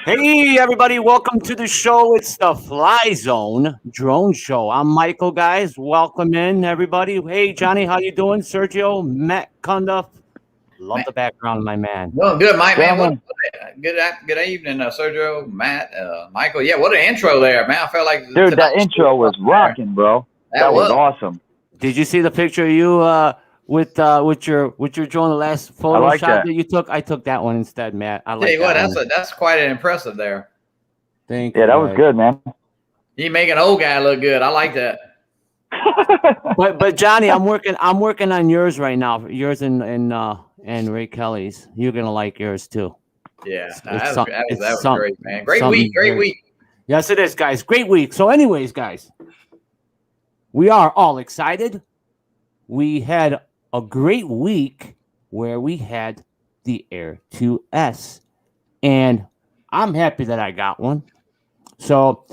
Hey, everybody, welcome to the show. It's the Flyzone Drone Show. I'm Michael, guys. Welcome in, everybody. Hey, Johnny, how you doing? Sergio, Matt Cundiff. Love the background, my man. Well, good, Mike, man. Good evening, Sergio, Matt, Michael. Yeah, what an intro there, man. I felt like... Dude, that intro was rocking, bro. That was awesome. Did you see the picture of you with your drone, the last photo shot that you took? I took that one instead, Matt. I like that. That's quite an impressive there. Thank you. Yeah, that was good, man. You make an old guy look good. I like that. but Johnny, I'm working on yours right now. Yours and Ray Kelly's. You're gonna like yours too. Yeah, that was great, man. Great week. Yes, it is, guys. Great week. So, anyways, guys, we are all excited. We had a great week where we had the Air 2S, and I'm happy that I got one. So,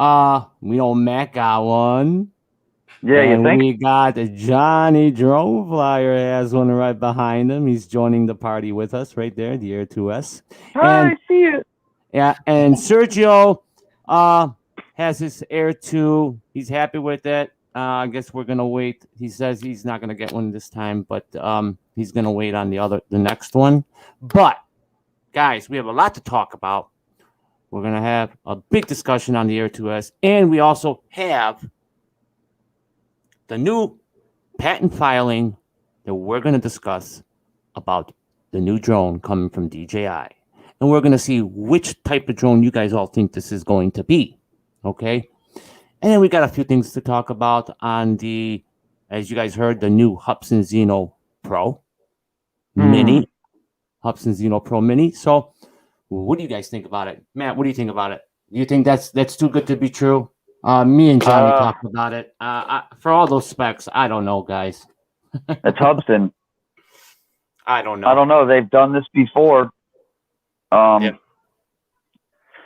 we know Matt got one. Yeah, and you think? We got Johnny Drone Flyer has one right behind him. He's joining the party with us right there, the Air 2S. I see it. Yeah, and Sergio has his Air 2. He's happy with it. I guess we're gonna wait. He says he's not gonna get one this time, but he's gonna wait on the next one. But guys, we have a lot to talk about. We're gonna have a big discussion on the Air 2S, and we also have the new patent filing that we're gonna discuss about the new drone coming from DJI, and we're gonna see which type of drone you guys all think this is going to be. Okay. And then we got a few things to talk about on the, as you guys heard, the new Hubsan Zeno Pro Mini. Hubsan Zeno Pro Mini. So What do you guys think about it, Matt? What do you think about it? Do you think that's too good to be true? Me and Johnny talked about it. For all those specs, I don't know, guys. It's Hubson. I don't know. I don't know. They've done this before. Yeah.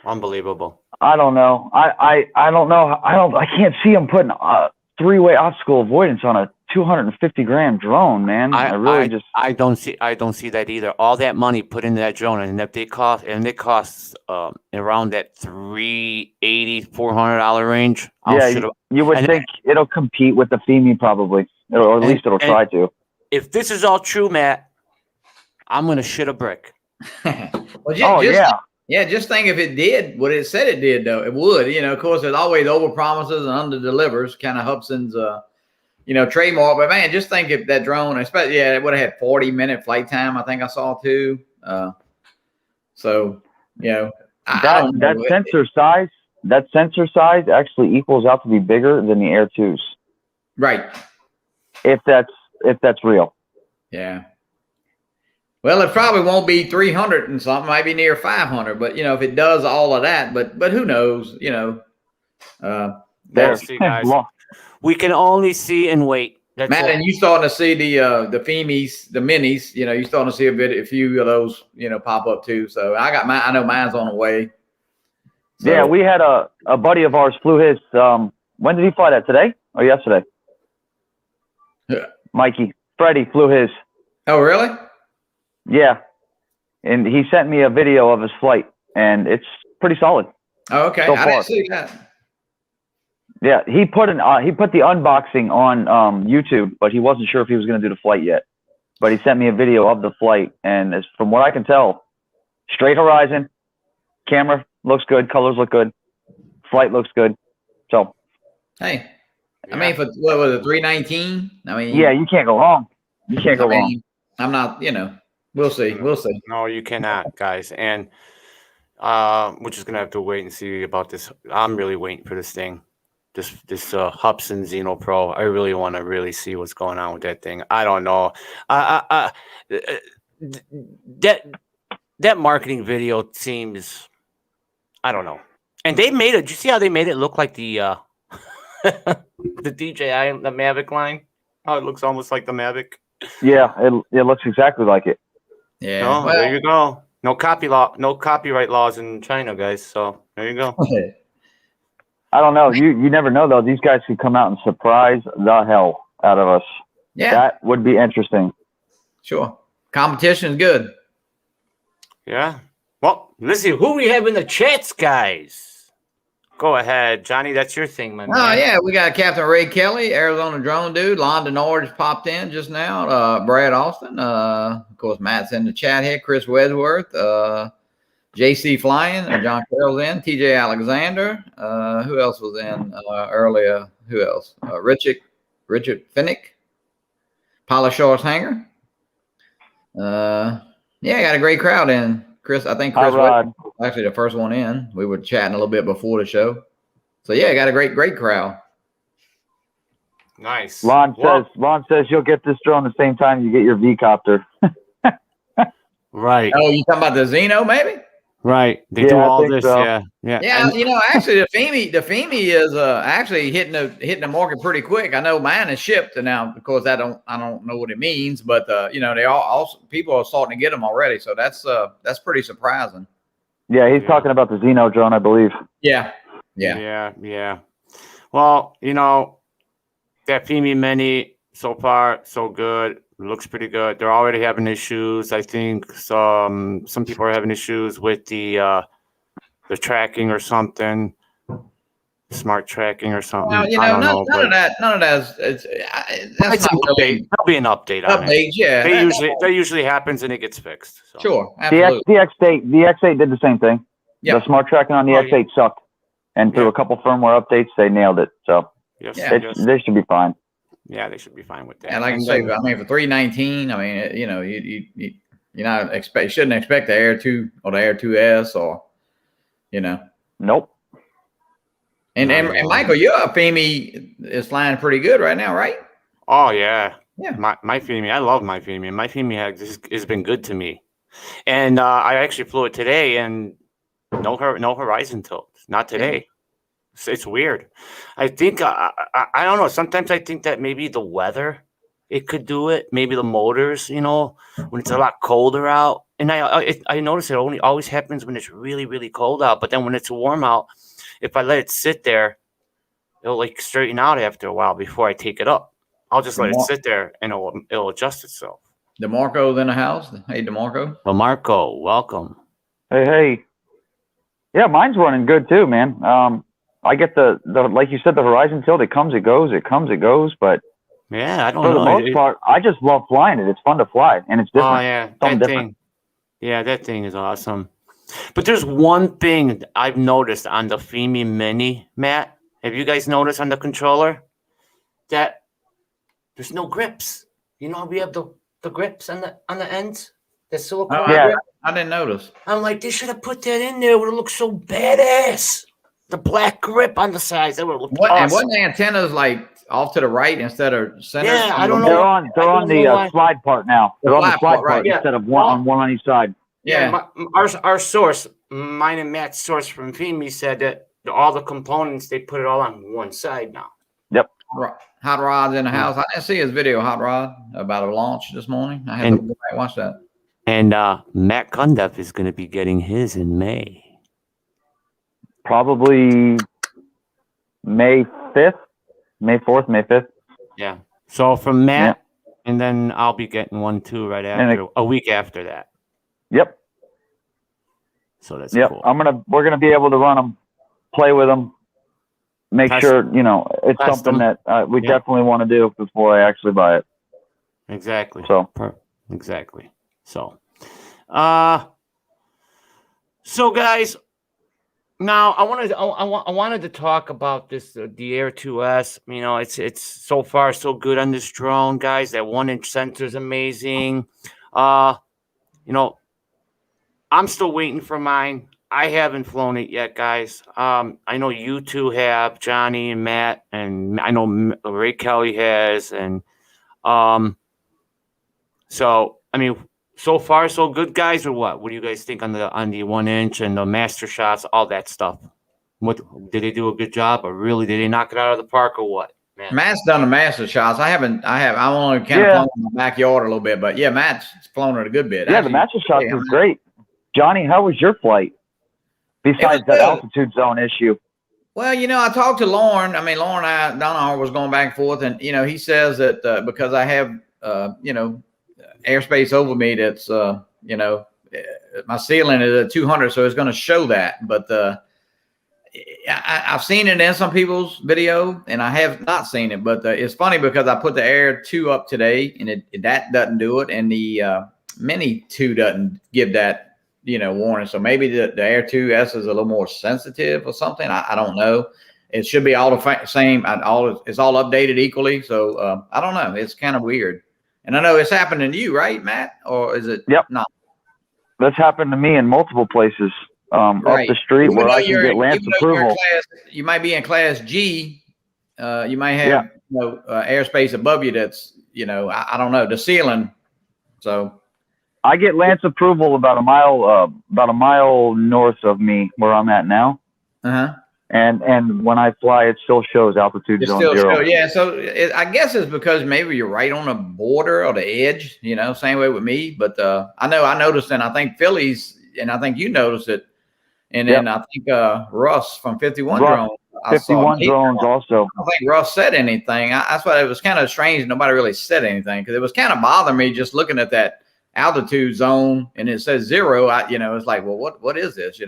Unbelievable. I don't know. I don't know. I can't see them putting a 3-way obstacle avoidance on a 250-gram drone, man. I don't see that either. All that money put into that drone, and it costs around that $380-$400 range. You would think it'll compete with the FEMI probably, or at least it'll try to. If this is all true, Matt, I'm gonna shit a brick. Just think if it did what it said it did, though, it would. Of course, there's always over promises and under delivers, kind of Hubson's, trademark. But man, just think if that drone, especially, it would have had 40-minute flight time. I think I saw too. That sensor size actually equals out to be bigger than the Air 2s. Right. If that's real. Yeah. Well, it probably won't be 300 and something, might be near 500, but if it does all of that, but who knows, We'll see, guys. We can only see and wait. That's Matt, and you starting to see the FEMIs, the minis, you starting to see a few of those, pop up too. So I know mine's on the way. So, yeah, we had a buddy of ours flew his, when did he fly that, today or yesterday? Yeah. Freddie flew his. Oh, really? Yeah, and he sent me a video of his flight, and it's pretty solid. Oh, okay. So I didn't see that. Yeah, he put the unboxing on YouTube, but he wasn't sure if he was going to do the flight yet. But he sent me a video of the flight, and from what I can tell, straight horizon, camera looks good, colors look good, flight looks good. So, hey, I mean, for what was it, 319? I mean, yeah, you can't go wrong. You can't go wrong. I'm not, We'll see. We'll see. No, you cannot, guys. And we're just gonna have to wait and see about this. I'm really waiting for this thing, this Hubson Xeno Pro. I really want to really see what's going on with that thing. I don't know. That marketing video seems, I don't know. And they made it. Did you see how they made it look like the the DJI, the Mavic line? How it looks almost like the Mavic. Yeah, it looks exactly like it. Yeah. No, there you go. No copyright laws in China, guys. So there you go. I don't know. You never know though. These guys could come out and surprise the hell out of us. Yeah. That would be interesting. Sure. Competition is good. Yeah. Well, let's see who we have in the chats, guys. Go ahead, Johnny. That's your thing, man. Oh, yeah. We got Captain Ray Kelly, Arizona Drone Dude. London Orange popped in just now. Brad Austin. Of course, Matt's in the chat here. Chris Wedgeworth. JC Flying. John Carroll's in. TJ Alexander. Who else was in earlier? Who else? Richard Finnick. Paula Shor's Hanger. Yeah, got a great crowd in. I think Chris was actually the first one in. We were chatting a little bit before the show. So, yeah, got a great crowd. Nice. Ron says you'll get this drone the same time you get your V-copter. Right. Oh, you talking about the Xeno, maybe? Right. They do all this. So. Yeah. Yeah. Actually, the FEMI is actually hitting the market pretty quick. I know mine is shipped now. Of course, I don't know what it means, but they all also people are starting to get them already. So that's pretty surprising. Yeah, he's talking about the Xeno drone, I believe. Yeah. Well, that FEMI Mini so far so good. Looks pretty good. They're already having issues. I think some people are having issues with the tracking or something, smart tracking or something. Well, none of that. That's not really. There'll be an update on it. Yeah. That usually happens and it gets fixed. So. Sure. Absolutely. The X8 did the same thing. Yeah. The smart tracking on the X8 sucked, and through a couple firmware updates, they nailed it. So they should be fine. Yeah, they should be fine with that. And like I say, I mean, for 319, I mean, you shouldn't expect the Air 2 or the Air 2S or, Nope. And Michael, your FEMI is flying pretty good right now, right? Oh yeah. Yeah. My FEMI, I love my FEMI. My FEMI has been good to me. And I actually flew it today, and no horizon tilt. Not today. It's weird. I think I don't know. Sometimes I think that maybe the weather it could do it. Maybe the motors, when it's a lot colder out. And I notice it only always happens when it's really, really cold out. But then when it's warm out, if I let it sit there, it'll like straighten out after a while before I take it up. I'll just let it sit there and it'll adjust itself. DeMarco's in the house. Hey, DeMarco. Well, Marco, welcome. Hey. Yeah, mine's running good too, man. I get the like you said, the horizon tilt. It comes, it goes. It comes, it goes. But yeah, I don't know. For the most part, I just love flying it. It's fun to fly, and it's different. Oh yeah, that thing. Yeah, that thing is awesome. But there's one thing I've noticed on the Femi Mini, Matt. Have you guys noticed on the controller that there's no grips? You know, we have the grips on the ends. The silicone grip. I didn't notice. I'm like, they should have put that in there. It would have looked so badass. The black grip on the sides. That would look awesome. And wasn't the antennas like off to the right instead of center? Yeah, I don't know. They're on the slide part now. They're on the slide part right. instead of one on each side. Yeah. Our source, mine and Matt's source from Femi said that all the components, they put it all on one side now. Yep. Hot Rod's in the house. I didn't see his video, Hot Rod, about a launch this morning. I had to go back and watch that. And Matt Cundiff is going to be getting his in May. Probably May 5th, May 4th, May 5th. Yeah. So from Matt, and then I'll be getting one too right after, a week after that. Yep. So that's cool. We're gonna be able to run them, play with them, make sure it's something that we definitely want to do before I actually buy it. Exactly. So exactly. So, guys, now I wanted to talk about this Dji Air 2S. It's so far so good on this drone, guys. That 1-inch sensor is amazing. I'm still waiting for mine. I haven't flown it yet, guys. I know you two have, Johnny and Matt, and I know Ray Kelly has, and so I mean, so far so good, guys, or what? What do you guys think on the 1-inch and the master shots, all that stuff? What did they do a good job, or really did they knock it out of the park, or what? Man. Matt's done the master shots. I'm only kind of flown in the backyard a little bit, but yeah, Matt's flown it a good bit. Yeah, actually, the master shots was great. Johnny, how was your flight? Besides that altitude zone issue. Well, I talked to Lauren. I mean, Lauren and Donahue was going back and forth, and he says that because I have airspace over me, that's my ceiling is at 200, so it's going to show that. But I've seen it in some people's video, and I have not seen it. But it's funny because I put the Air 2 up today, and that doesn't do it, and the Mini 2 doesn't give that warning. So maybe the Air 2S is a little more sensitive or something. I don't know. It should be all the same. It's all updated equally. So I don't know. It's kind of weird. And I know it's happening to you, right, Matt? Or is it not? That's happened to me in multiple places up the street where I can get Lance approval. You might be in Class G. You might have airspace above you that's, I don't know, the ceiling. So I get Lance approval about a mile north of me where I'm at now. And when I fly, it still shows altitude zone 0. Yeah, so I guess it's because maybe you're right on the border or the edge, same way with me. But I know I noticed, and I think Philly's, and I think you noticed it. And then I think Russ from 51 Drone. 51 Drones also. I don't think Russ said anything. That's why it was kind of strange. Nobody really said anything because it was kind of bothering me just looking at that altitude zone and it says 0. It's like, well, what is this?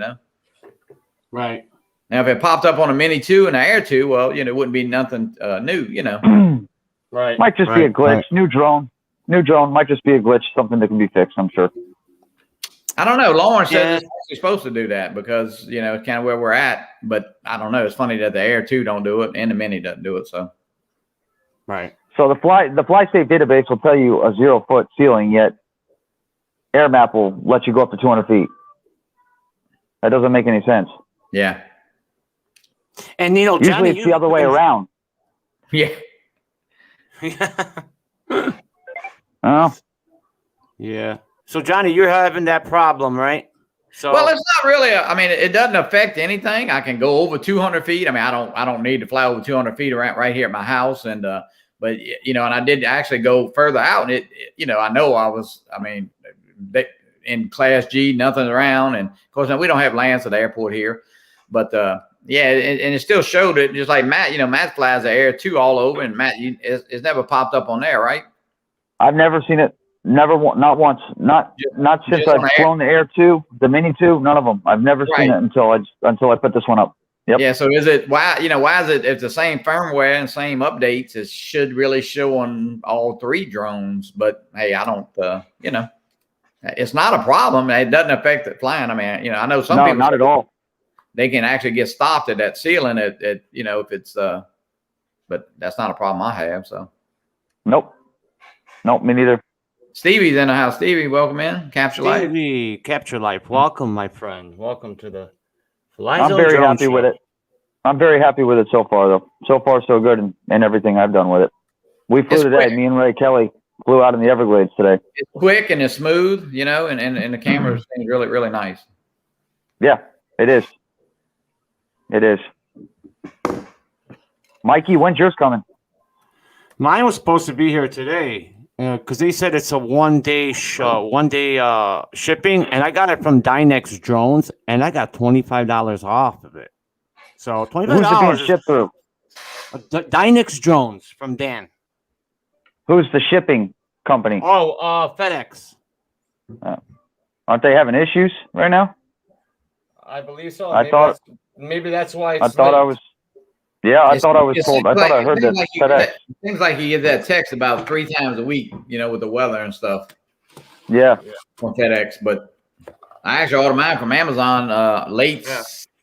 Right. Now, if it popped up on a Mini 2 and an Air 2, well, it wouldn't be nothing new. Right. Might just be a glitch. Right. New drone might just be a glitch. Something that can be fixed, I'm sure. I don't know. Lauren said it's actually supposed to do that because, it's kind of where we're at. But I don't know. It's funny that the Air 2 don't do it and the Mini doesn't do it. So, right. So the flight state database will tell you a 0-foot ceiling, yet AirMap will let you go up to 200 feet. That doesn't make any sense. Yeah. And Johnny, usually it's the other way around. Yeah. Oh. Yeah. So Johnny, you're having that problem, right? So Well, it's not really. I mean, it doesn't affect anything. I can go over 200 feet. I mean, I don't need to fly over 200 feet around right here at my house. And but you know, and I did actually go further out. And you know, I know I was. I mean, in Class G, nothing around. And of course, now we don't have lands at the airport here. But yeah, and it still showed it. Just like Matt, you know, Matt flies the Air 2 all over, and Matt, it's never popped up on there, right? I've never seen it. Not once. Not since I've flown the Air 2, the Mini 2. None of them. I've never seen it until I put this one up. Yep. Yeah. So is it why is it if the same firmware and same updates? It should really show on all 3 drones. But hey, I don't. You know, it's not a problem. It doesn't affect the flying. I mean, you know, I know some people not at all. They can actually get stopped at that ceiling at you know, if it's but that's not a problem I have. So nope, me neither. Stevie's in the house. Stevie, welcome in. Capture Life. Stevie, Capture Life. Welcome, my friend. Welcome to the Flyzone I'm very Drone happy Show. with it. I'm very happy with it so far, though. So far, so good, and everything I've done with it. We flew today. Me and Ray Kelly flew out in the Everglades today. It's quick and it's smooth, you know, and the camera is really, really nice. Yeah, it is. It is. Mikey, when's yours coming? Mine was supposed to be here today because they said it's a one-day shipping, and I got it from Dynex Drones, and I got $25 off of it. So $25. Who's it being shipped through? Dynex Drones from Dan. Who's the shipping company? Oh, FedEx. Aren't they having issues right now? I believe so. Maybe that's why. I thought I was told. I thought I heard that FedEx. It seems like you get that text about 3 times a week, you know, with the weather and stuff. Yeah. From FedEx, but I actually ordered mine from Amazon late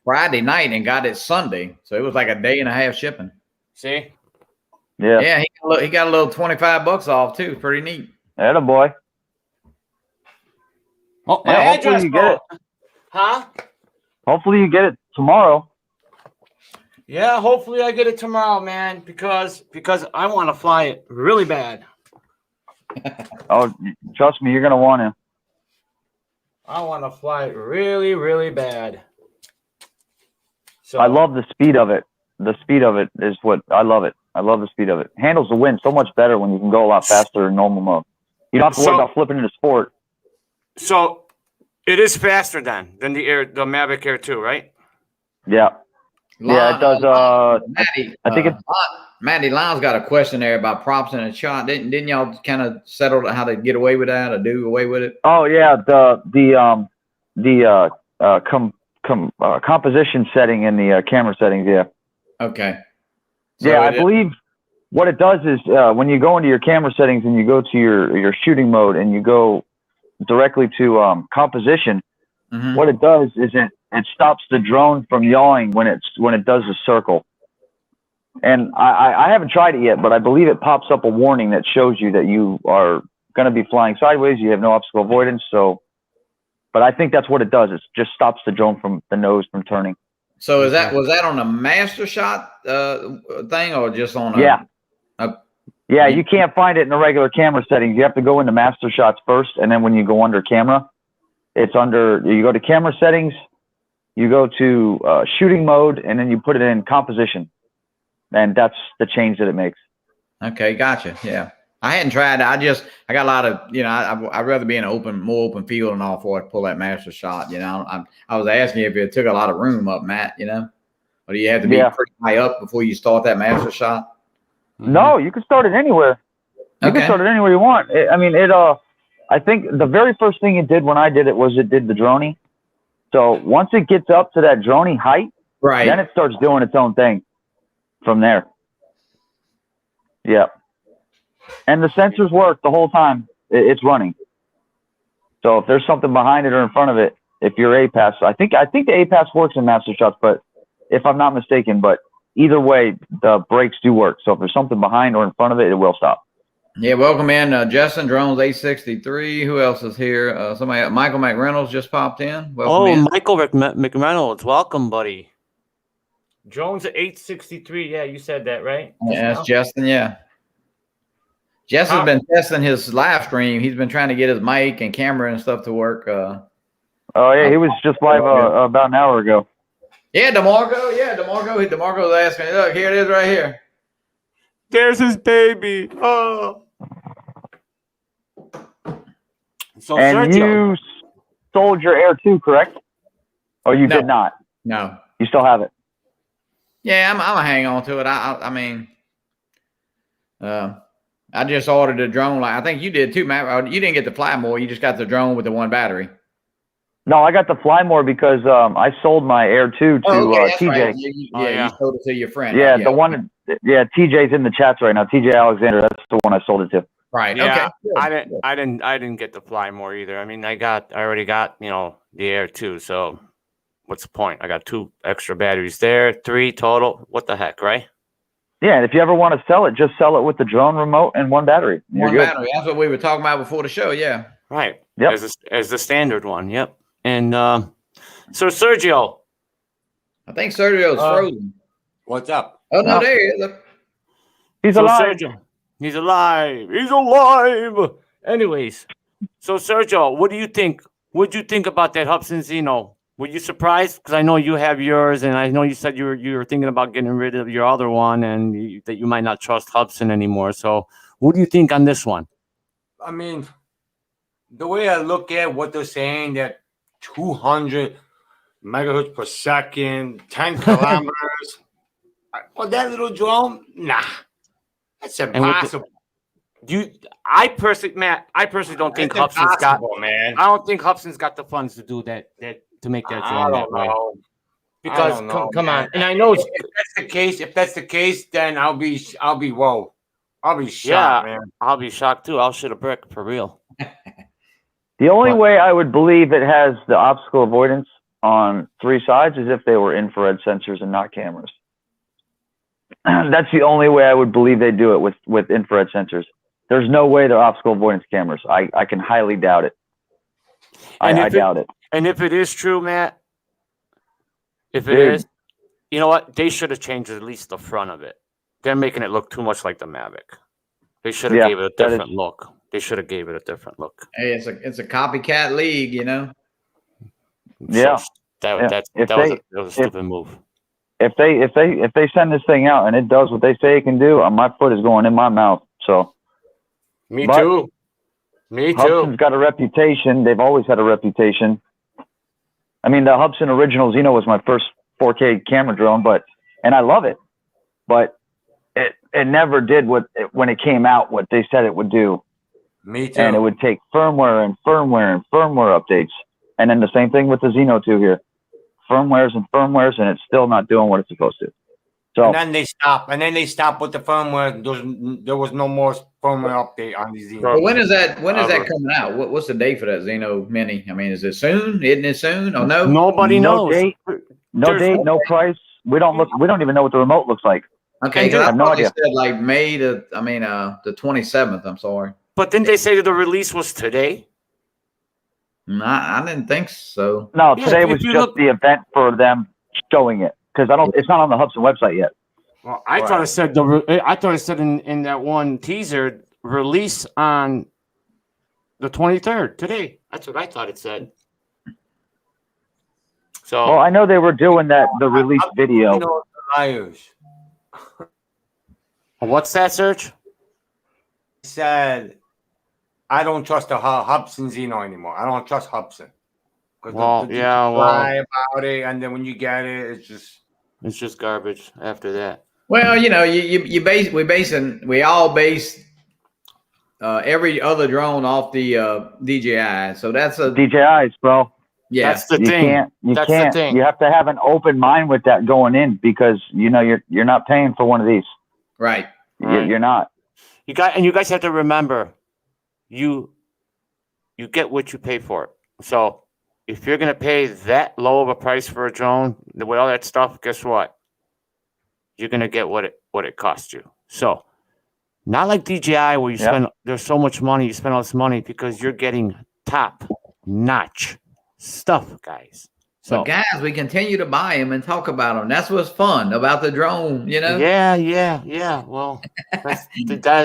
Friday night and got it Sunday, so it was like a day and a half shipping. See? Yeah. Yeah, he got a little $25 off too. Pretty neat. Atta boy. Oh, my yeah, address. Hopefully you get it. Huh? Hopefully you get it tomorrow. Yeah, hopefully I get it tomorrow, man, because I want to fly it really bad. Oh, trust me, you're gonna want to. I want to fly it really, really bad. So I love the speed of it. The speed of it is what I love it. I love the speed of it. Handles the wind so much better when you can go a lot faster in normal mode. You don't have to worry about flipping into sport. So it is faster than the Mavic Air 2, right? Yeah. Yeah, it does. Maddie, I think it's Maddie Lyle's got a question there about props in a shot. Didn't y'all kind of settle how to get away with that or do away with it? Oh yeah, the composition setting in the camera settings. Yeah. Okay. So yeah, I believe what it does is when you go into your camera settings and you go to your shooting mode and you go directly to composition, what it does is it stops the drone from yawing when it does a circle. And I haven't tried it yet, but I believe it pops up a warning that shows you that you are going to be flying sideways. You have no obstacle avoidance. So, but I think that's what it does. It just stops the drone from the nose from turning. So was that on a master shot thing or just on yeah, you can't find it in the regular camera settings. You have to go into master shots first, and then when you go under camera, it's under, you go to camera settings, you go to shooting mode, and then you put it in composition. And that's the change that it makes. Okay, gotcha. Yeah. I hadn't tried it. I got a lot of, you know, I'd rather be in an more open field and all for it, pull that master shot, you know. I was asking you if it took a lot of room up, Matt, you know, or do you have to be pretty high up before you start that master shot? No, you can start it anywhere. You can start it anywhere you want. I think the very first thing it did when I did it was it did the droney. So once it gets up to that droney height, then it starts doing its own thing from there. Yeah. And the sensors work the whole time it's running. So if there's something behind it or in front of it, if your APAS, I think the APAS works in master shots, but if I'm not mistaken, but either way, the brakes do work. So if there's something behind or in front of it, it will stop. Yeah, welcome in, Justin Drones 863. Who else is here? Michael McReynolds just popped in. Welcome in. Michael McReynolds, welcome, buddy. Drones 863. Yeah, you said that right? Yeah, that's Justin. Yeah. Jess has been testing his live stream. He's been trying to get his mic and camera and stuff to work. Oh yeah, he was just live about an hour ago. Yeah, DeMarco. Yeah, DeMarco. DeMarco's asking. Look, here it is right here. There's his baby. Oh. So And Sergio, you sold your Air 2, correct? Or you did not? No. You still have it? Yeah, I'm gonna hang on to it. I mean, I just ordered a drone. Like I think you did too, Matt. You didn't get the Fly More. You just got the drone with the one battery. No, I got the Fly More because I sold my Air 2 to TJ. Right. You sold it to your friend. Yeah, the one. Yeah, TJ's in the chats right now. TJ Alexander. That's the one I sold it to. Right. yeah, Okay. I didn't get the Fly More either. I mean, I already got, the Air 2, so what's the point? I got 2 extra batteries there, 3 total. What the heck, right? Yeah, and if you ever want to sell it, just sell it with the drone remote and 1 battery. One battery. That's what we were talking about before the show. Yeah. Right. Yep. As the standard one. Yep. And so Sergio. I think Sergio's frozen. What's up? Oh no, there he is. He's So alive. Sergio, he's alive. He's alive. Anyways, so Sergio, what do you think? What'd you think about that Hubsan Zeno? Were you surprised? Because I know you have yours, and I know you said you were thinking about getting rid of your other one, and that you might not trust Hubsan anymore. So, what do you think on this one? I mean, the way I look at what they're saying, that 200 megahertz per second, 10 kilometers. For that little drone, nah, that's impossible. I personally don't think Hubsan's got. Man. I don't think Hubsan's got the funds to do that to make that drone that way. Because come on, and I know if that's the case, then I'll be shocked, man. I'll be shocked too. I'll shit a brick for real. The only way I would believe it has the obstacle avoidance on 3 sides is if they were infrared sensors and not cameras. That's the only way I would believe they do it with infrared sensors. There's no way they're obstacle avoidance cameras. I can highly doubt it. I doubt it. And if it is true, Matt, if it is, you know what? They should have changed at least the front of it. They're making it look too much like the Mavic. They should have gave it a different look. They should have gave it a different look. Hey, it's a copycat league, you know. Yeah. So that was a stupid move. If they send this thing out and it does what they say it can do, my foot is going in my mouth. So. Me too. Hubsan's got a reputation. They've always had a reputation. I mean, the Hubsan Original Zeno was my first 4K camera drone, and I love it, but it never did when it came out what they said it would do. Me too. And it would take firmware updates, and then the same thing with the Zeno 2 here, firmwares, and it's still not doing what it's supposed to. So and then they stop with the firmware. There was no more firmware update on the Zeno. But when is that coming out? What's the date for that Zeno Mini? I mean, is it soon? Isn't it soon? Oh no, nobody knows. No date, no price. We don't even know what the remote looks like. Okay, I have no idea. Said like May the 27th. I'm sorry. But didn't they say that the release was today? I didn't think so. No, today was just the event for them showing it. Because it's not on the Hubsan website yet. Well, I thought it said in that one teaser release on the 23rd today. That's what I thought it said. So well, I know they were doing the release video. Liars. What's that, Serge? He said, I don't trust the Hubsan Zeno anymore. I don't trust Hubsan. Well, lie about it, and then when you get it, it's just garbage after that. Well, we all base every other drone off the DJI. So that's a DJIs, bro. Yeah, that's the thing. You can't. You have to have an open mind with that going in because you're not paying for one of these. Right. You're not. You guys have to remember, you get what you pay for it. So if you're gonna pay that low of a price for a drone with all that stuff, guess what? You're gonna get what it costs you. So not like DJI where you spend there's so much money, you spend all this money because you're getting top notch stuff, guys. So but guys, we continue to buy them and talk about them. That's what's fun about the drone, you know? yeah. Well, that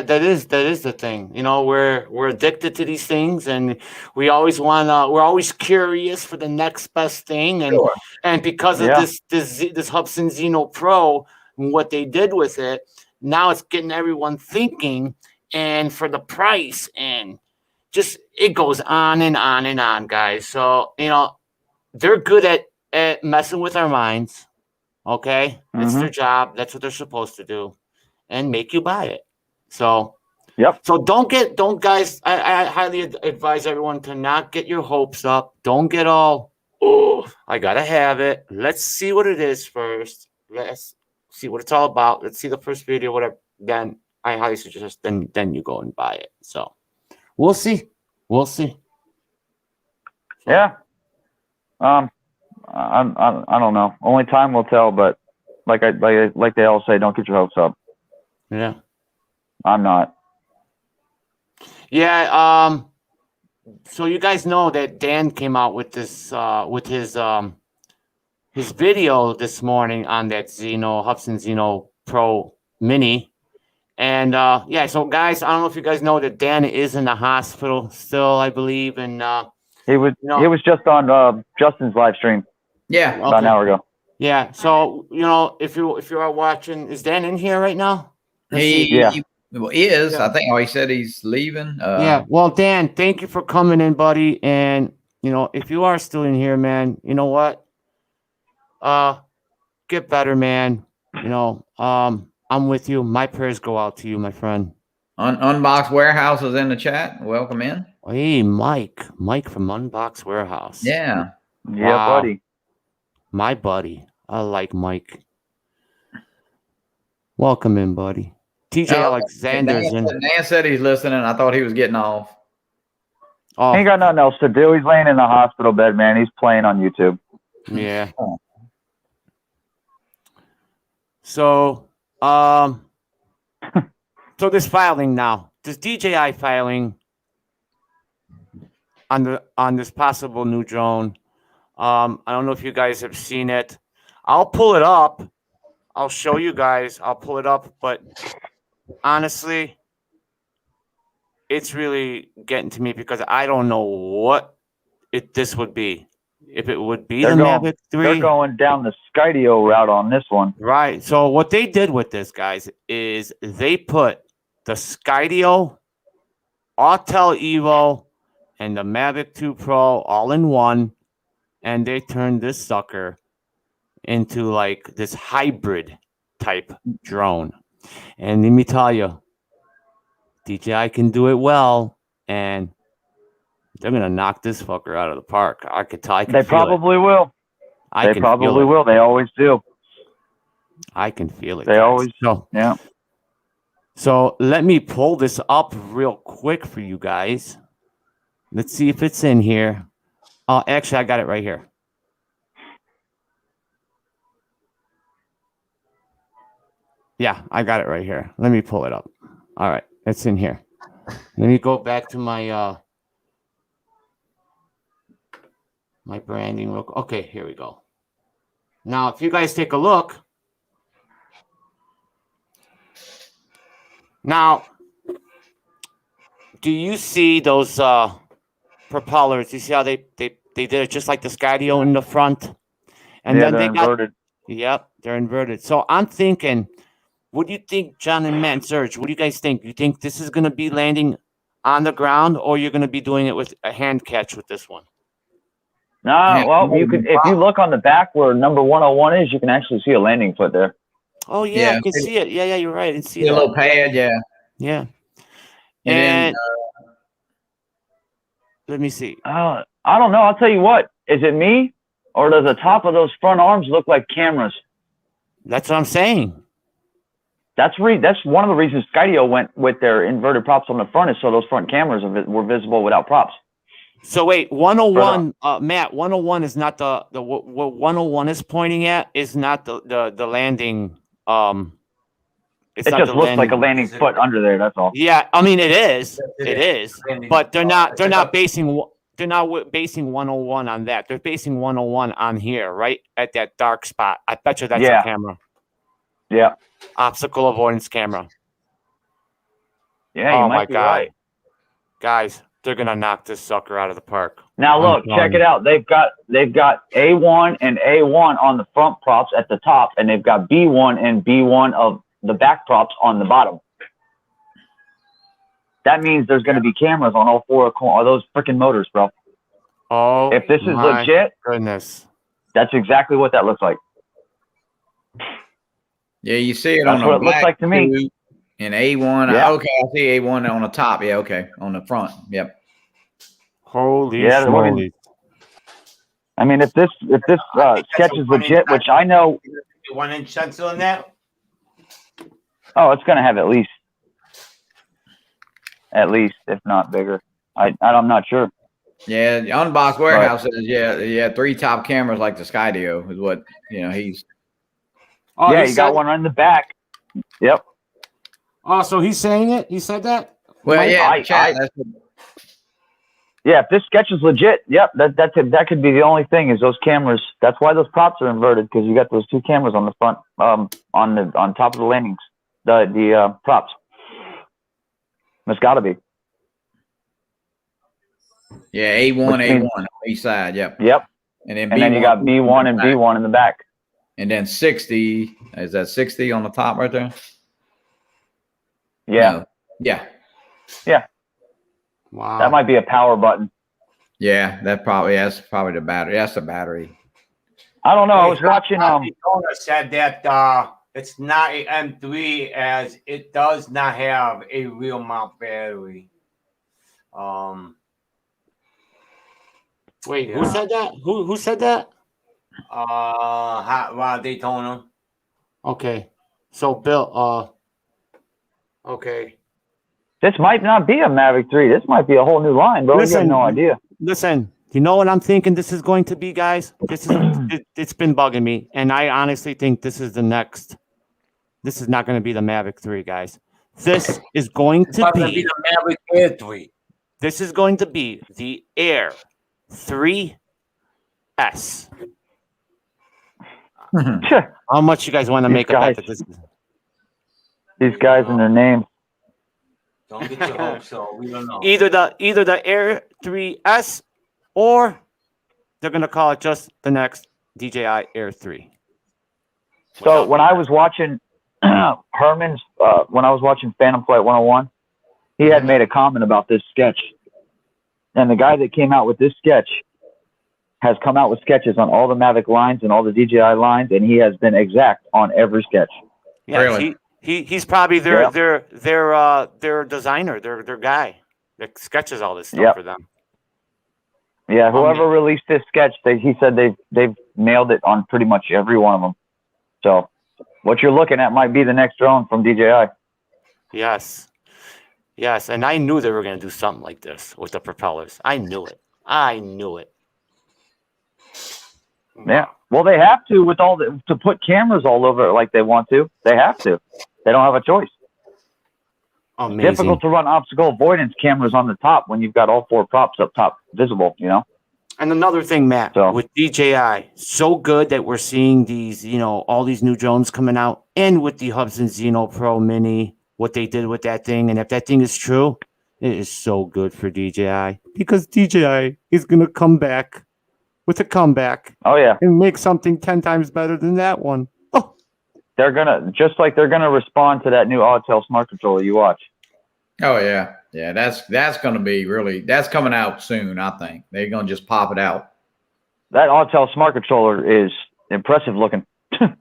is the thing. You know, we're addicted to these things, and we're always curious for the next best thing, and Sure. and because of Yeah. this Hubsan Zeno Pro and what they did with it, now it's getting everyone thinking, and for the price, and just it goes on and on and on, guys. So you know, they're good at messing with our minds. Okay, it's their job. That's what they're supposed to do, and make you buy it. So, Yep. So don't guys. I highly advise everyone to not get your hopes up. Don't get all. Oh, I gotta have it. Let's see what it is first. Let's see what it's all about. Let's see the first video, whatever. Then I highly suggest then you go and buy it. So we'll see. We'll see. So, Yeah. I don't know. Only time will tell. But like they all say, don't get your hopes up. Yeah. I'm not. Yeah. So you guys know that Dan came out with this with his video this morning on that Hubsan Zeno Pro Mini. And yeah, so guys, I don't know if you guys know that Dan is in the hospital still, I believe, and He was just on Justin's live stream Yeah. about an hour ago. Yeah, so you know, if you are watching, is Dan in here right now? He Yeah. is. Yeah. I think he said he's leaving. Yeah, well, Dan, thank you for coming in, buddy. And you know, if you are still in here, man, you know what? Get better, man. You know, I'm with you. My prayers go out to you, my friend. Unbox Warehouse is in the chat. Welcome in. Hey, Mike from Unbox Warehouse. Yeah. Yeah, Wow. buddy. My buddy. I like Mike. Welcome in, buddy. TJ Alexander's in. Dan said he's listening. I thought he was getting off. Oh, He ain't got nothing else to do. He's laying in the hospital bed, man. He's playing on YouTube. yeah. So, so this filing now. This DJI filing on this possible new drone. I don't know if you guys have seen it. I'll pull it up. I'll show you guys. I'll pull it up, but honestly, it's really getting to me because I don't know what this would be. If it would be the Mavic 3. They're going down the Skydio route on this one. Right. So what they did with this, guys, is they put the Skydio, Autel Evo, and the Mavic 2 Pro all in one, and they turned this sucker into like this hybrid type drone. And let me tell you, DJI can do it well, and they're gonna knock this fucker out of the park. I could tell. They probably will. They probably will. They always do. I can feel it. They always. So, yeah. So let me pull this up real quick for you guys. Let's see if it's in here. Oh, actually, I got it right here. Yeah, I got it right here. Let me pull it up. All right, it's in here. Let me go back to my my branding. Okay, here we go. Now, if you guys take a look. Now, do you see those propellers? You see how they did it just like the Skydio in the front? And yeah, then they inverted. Yep, they're inverted. So I'm thinking, what do you think, John and Matt and Serge? What do you guys think? You think this is going to be landing on the ground, or you're going to be doing it with a hand catch with this one? Nah, well, you could if you look on the back where number 101 is, you can actually see a landing foot there. Oh yeah, I can see it. Yeah, you're right. I can see a little pad, yeah. Yeah. And then, let me see. I don't know. I'll tell you what. Is it me, or does the top of those front arms look like cameras? That's what I'm saying. That's one of the reasons Skydio went with their inverted props on the front, is so those front cameras were visible without props. So wait, 101, Matt, 101 is not the what 101 is pointing at is not the landing. It just looks like a landing foot under there. That's all. Yeah, I mean it is, but they're not basing basing 101 on that. They're basing 101 on here, right at that dark spot. I bet you that's Yeah. a camera. Yeah. Obstacle avoidance camera. Yeah, you Oh might my be God. right. Guys, they're gonna knock this sucker out of the park. Now look, check it out. They've got A1 and A1 on the front props at the top, and they've got B1 and B1 of the back props on the bottom. That means there's going to be cameras on all four of those freaking motors, bro. Oh, if this is legit, goodness, that's exactly what that looks like. Yeah, you see it That's on what the it looks like to me. In A1. Yeah. Okay, I see A1 on the top. Yeah, okay, on the front. Yep. Holy schmoly. I mean, if this sketch is legit, which I know, 1-inch sensor on that. oh, it's going to have at least, if not bigger. I'm not sure. Yeah, the Unbox Warehouse says, yeah, 3 top cameras like the Skydio is what, he's. Oh, yeah, you got one on the back. Yep. Oh, so he's saying it? He said that? Well, yeah, yeah, if this sketch is legit, yep, that could be the only thing is those cameras. That's why those props are inverted, because you got those 2 cameras on the front, on top of the landings, the props. It's got to be. Yeah, A1 on each side. Yep. Yep. And then then you got B1 and B1 in the back. And then 60. Is that 60 on the top right there? Yeah. No. Yeah. Yeah. Wow. That might be a power button. Yeah, that's probably the battery. That's the battery. I don't know. I was watching. Said that it's not a M3 as it does not have a real mount battery. Wait, who said that? Who said that? Daytona. Okay. So Bill, okay. This might not be a Mavic 3. This might be a whole new line, bro. You have no idea. Listen, you know what I'm thinking this is going to be, guys? It's been bugging me, and I honestly think this is the next. This is not going to be the Mavic 3, guys. This is going to be the Mavic Air 3. This is going to be the Air 3S. How much you guys want to make up this? These guys and their names. Don't get your hopes so. We don't know. Either the Air 3S, or they're gonna call it just the next DJI Air 3. So when I was watching Herman's, when I was watching Phantom Flight 101, he had made a comment about this sketch, and the guy that came out with this sketch has come out with sketches on all the Mavic lines and all the DJI lines, and he has been exact on every sketch. Yeah, really? He's probably their designer, their guy that sketches all this stuff for them. Yeah, whoever released this sketch, he said they've nailed it on pretty much every one of them. So what you're looking at might be the next drone from DJI. Yes, and I knew they were going to do something like this with the propellers. I knew it. Yeah. Well, they have to with to put cameras all over it like they want to. They have to. They don't have a choice. Amazing. It's difficult to run obstacle avoidance cameras on the top when you've got all 4 props up top visible, And another thing, Matt, with DJI, so good that we're seeing these, all these new drones coming out, and with the Hubsan Xeno Pro Mini, what they did with that thing, and if that thing is true, it is so good for DJI, because DJI is going to come back with a comeback. Oh, yeah. And make something 10 times better than that one. Oh. They're going to respond to that new Autel smart controller you watch. Oh, yeah. Yeah, that's going to be that's coming out soon, I think. They're going to just pop it out. That Autel smart controller is impressive looking. I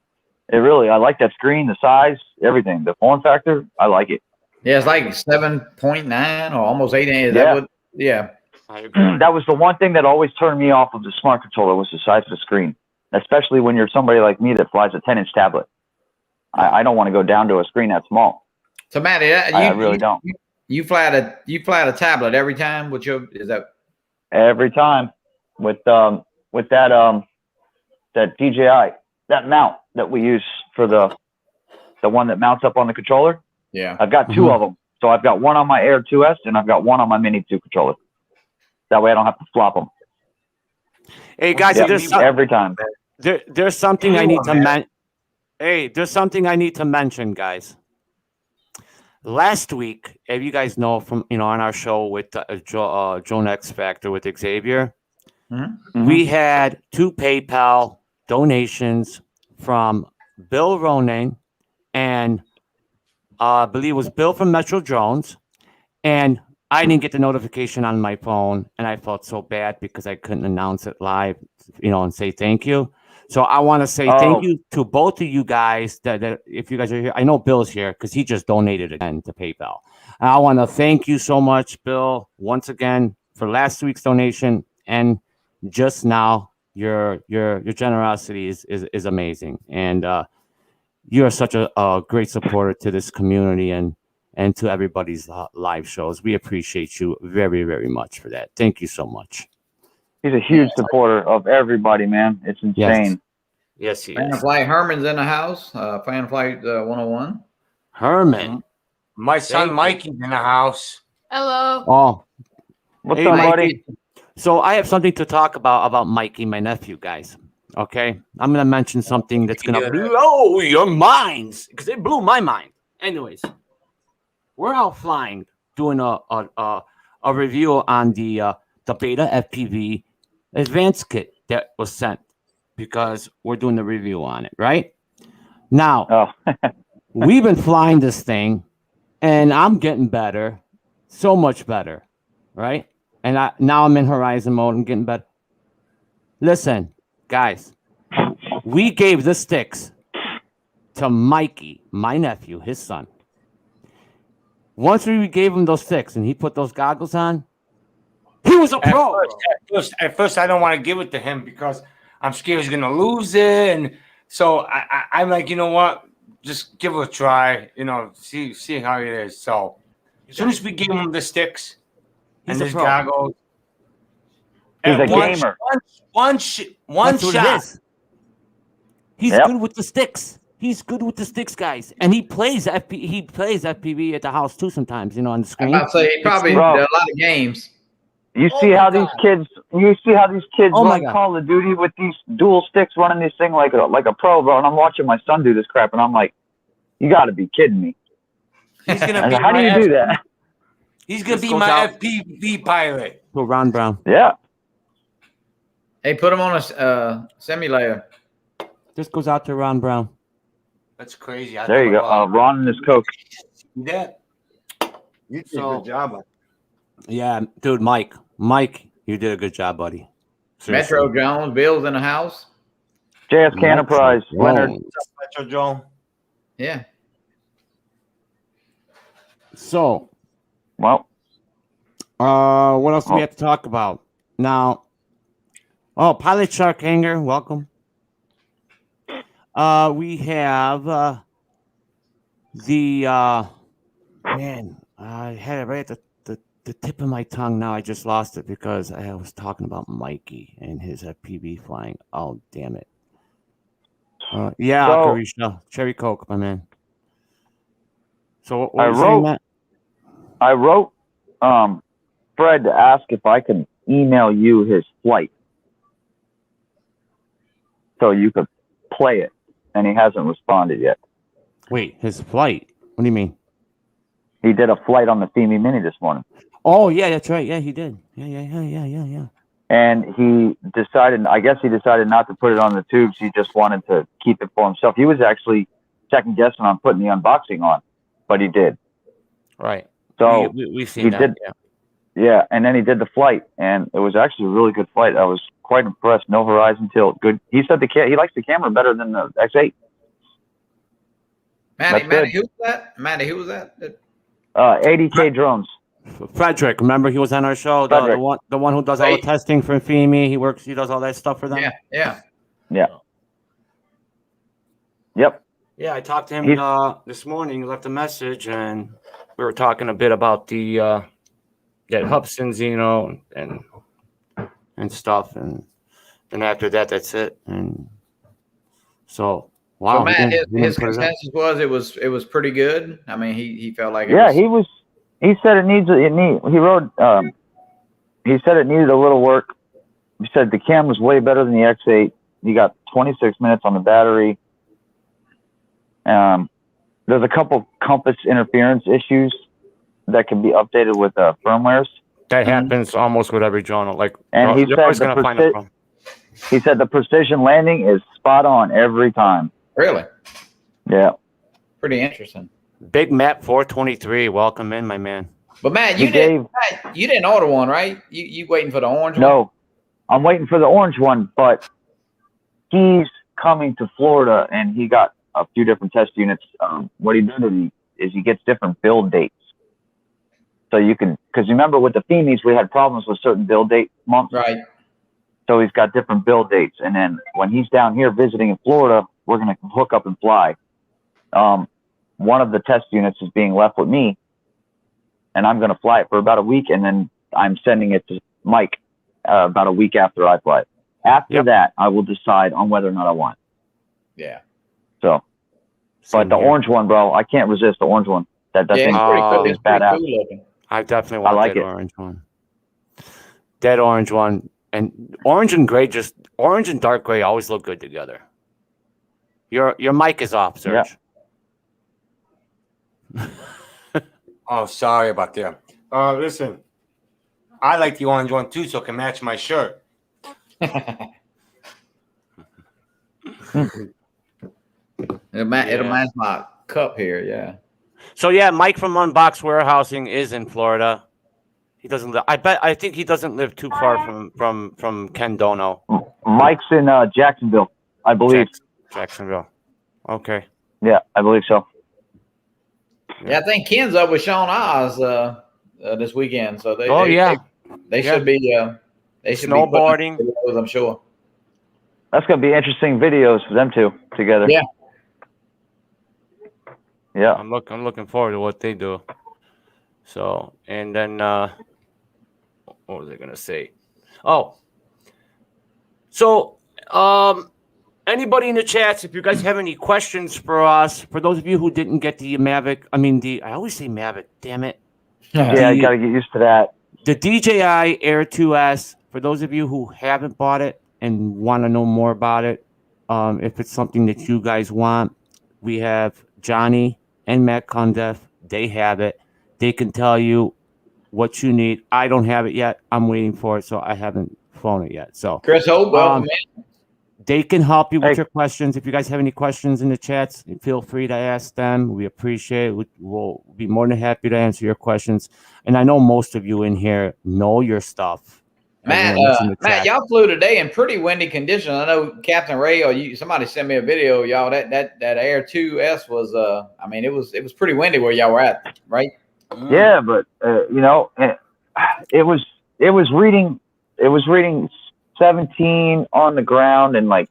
like that screen, the size, everything. The form factor, I like it. Yeah, it's like 7.9 or almost 8 inches. Yeah. That was the one thing that always turned me off of the smart controller was the size of the screen, especially when you're somebody like me that flies a 10-inch tablet. I don't want to go down to a screen that small. So, Matty, I really don't. You fly a tablet every time with every time with that DJI, that mount that we use for the one that mounts up on the controller. Yeah, I've got 2 of them. So I've got one on my Air 2S and I've got one on my Mini 2 controller. That way I don't have to flop them. Hey guys, Yeah, there's every time. there's something I need to there's something I need to mention, guys. Last week, if you guys know from on our show with Drone X Factor with Xavier, we had 2 PayPal donations from Bill Ronan and I believe it was Bill from Metro Drones, and I didn't get the notification on my phone, and I felt so bad because I couldn't announce it live, and say thank you. So I want to say thank you to both of you guys that if you guys are here. I know Bill's here because he just donated again to PayPal. And I want to thank you so much, Bill, once again for last week's donation and just now. Your generosity is amazing, and you are such a great supporter to this community and to everybody's live shows. We appreciate you very, very much for that. Thank you so much. He's a huge supporter of everybody, man. It's insane. Yes, he Fan is. Flight Herman's in the house. Fan Flight 101. Herman. My son Mikey's in the house. Hello. Oh, What's hey, up, Mikey. buddy? So I have something to talk about Mikey, my nephew, guys. Okay, I'm gonna mention something that's gonna blow your minds because it blew my mind. Anyways, we're out flying, doing a review on the Beta FPV advanced kit that was sent because we're doing the review on it. Right now, we've been flying this thing, and I'm getting better, so much better. Right. And now I'm in Horizon mode. I'm getting better. Listen, guys, we gave the sticks to Mikey, my nephew, his son. Once we gave him those sticks and he put those goggles on, he was a pro. At first, I don't want to give it to him because I'm scared he's going to lose it. And so I'm like, you know what? Just give it a try, see how it is. So as soon as we gave him the sticks, and his goggles. He's a gamer. One shot. He's good with the sticks. He's good with the sticks, guys. And he plays FPV at the house too sometimes, on the screen. I'm about to say he probably did a lot of games. You see how these kids run God. Call of Duty with these dual sticks running this thing like a pro, bro. And I'm watching my son do this crap, and I'm like, you got to be kidding me. He's gonna be how do you do that? He's going to be my FPV pilot. To Ron Brown. Yeah. Hey, put him on a simulator. This goes out to Ron Brown. That's crazy. There you go. Ron and his Coke. Yeah. You did a good job. Yeah, dude, Mike, you did a good job, buddy. Seriously. Metro Jones, Bill's in the house. JS Enterprise, Leonard. Metro Drone. Yeah. So, well, what else do we have to talk about now? Oh, Pilot Shark Hanger, welcome. We have man, I had it right at the tip of my tongue. Now I just lost it because I was talking about Mikey and his FPV flying. Oh, damn it. Yeah, Carisha, Cherry Coke, my man. So what I wrote Fred to ask if I could email you his flight so you could play it, and he hasn't responded yet. Wait, his flight? What do you mean? He did a flight on the Femi Mini this morning. Oh, yeah, that's right. Yeah, he did. Yeah. And he decided not to put it on the tubes. He just wanted to keep it for himself. He was actually second guessing on putting the unboxing on, but he did. Right. So we've seen that. Yeah, and then he did the flight, and it was actually a really good flight. I was quite impressed. No horizon tilt. Good. He said he likes the camera better than the X8. Matty, who was that? Matty, who was that? 80K drones. Frederick, remember he was on our show. The one who does all the testing for FEMI. He does all that stuff for them. Yeah. Yep. Yeah, I talked to him this morning. He left a message, and we were talking a bit about the that Hubsons, and stuff, and then after that, that's it. And so, wow. So Matt, his consensus was it was pretty good. I mean, he felt like he said he wrote he said it needed a little work. He said the cam was way better than the X8. You got 26 minutes on the battery. There's a couple compass interference issues that can be updated with firmwares. That happens almost with every drone. Like, And he you're said always gonna find a problem. he said the precision landing is spot on every time. Really? Yeah. Pretty interesting. Big Matt 423, welcome in, my man. But Matt, He you didn't order one, right? You waiting for the orange one? No, I'm waiting for the orange one, but he's coming to Florida and he got a few different test units. What he did is he gets different build dates. So you can, because remember with the FEMIs, we had problems with certain build date months. Right. So he's got different build dates. And then when he's down here visiting in Florida, we're going to hook up and fly. One of the test units is being left with me, and I'm going to fly it for about a week, and then I'm sending it to Mike about a week after I fly it. After that, I will decide on whether or not I want it. Yeah. So, but the orange one, bro, I can't resist the orange one. That Yeah, thing's pretty cool. is It's pretty badass. cool looking. I definitely want like that it. orange one. That orange one. And orange and gray, just orange and dark gray always look good together. Your mic is off, Serge. Oh, sorry about that. Listen, I like the orange one too, so it can match my shirt. It'll match my cup here, yeah. So yeah, Mike from Unbox Warehousing is in Florida. He doesn't live. I think he doesn't live too far from Ken Dono. Mike's in Jacksonville, I believe. Jacksonville. Okay. Yeah, I believe so. Yeah, I think Ken's up with Sean Oz this weekend, so they should be snowboarding. Be videos, I'm sure. That's going to be interesting videos for them two together. Yeah. Yeah. I'm looking forward to what they do. So, and then what was I gonna say? Oh, so anybody in the chats, if you guys have any questions for us, for those of you who didn't get the Mavic, I always say Mavic, damn it. Yeah, you got to get used to that. The DJI Air 2S, for those of you who haven't bought it and want to know more about it, if it's something that you guys want, we have Johnny and Matt Cundiff. They have it. They can tell you what you need. I don't have it yet. I'm waiting for it, so I haven't flown it yet. So Chris Hope, they can help you with your questions. If you guys have any questions in the chats, feel free to ask them. We appreciate it. We'll be more than happy to answer your questions. And I know most of you in here know your stuff. Matt, y'all flew today in pretty windy conditions. I know Captain Ray or somebody sent me a video, y'all. That Air 2S was it was pretty windy where y'all were at, right? Yeah, but it was reading 17 on the ground and like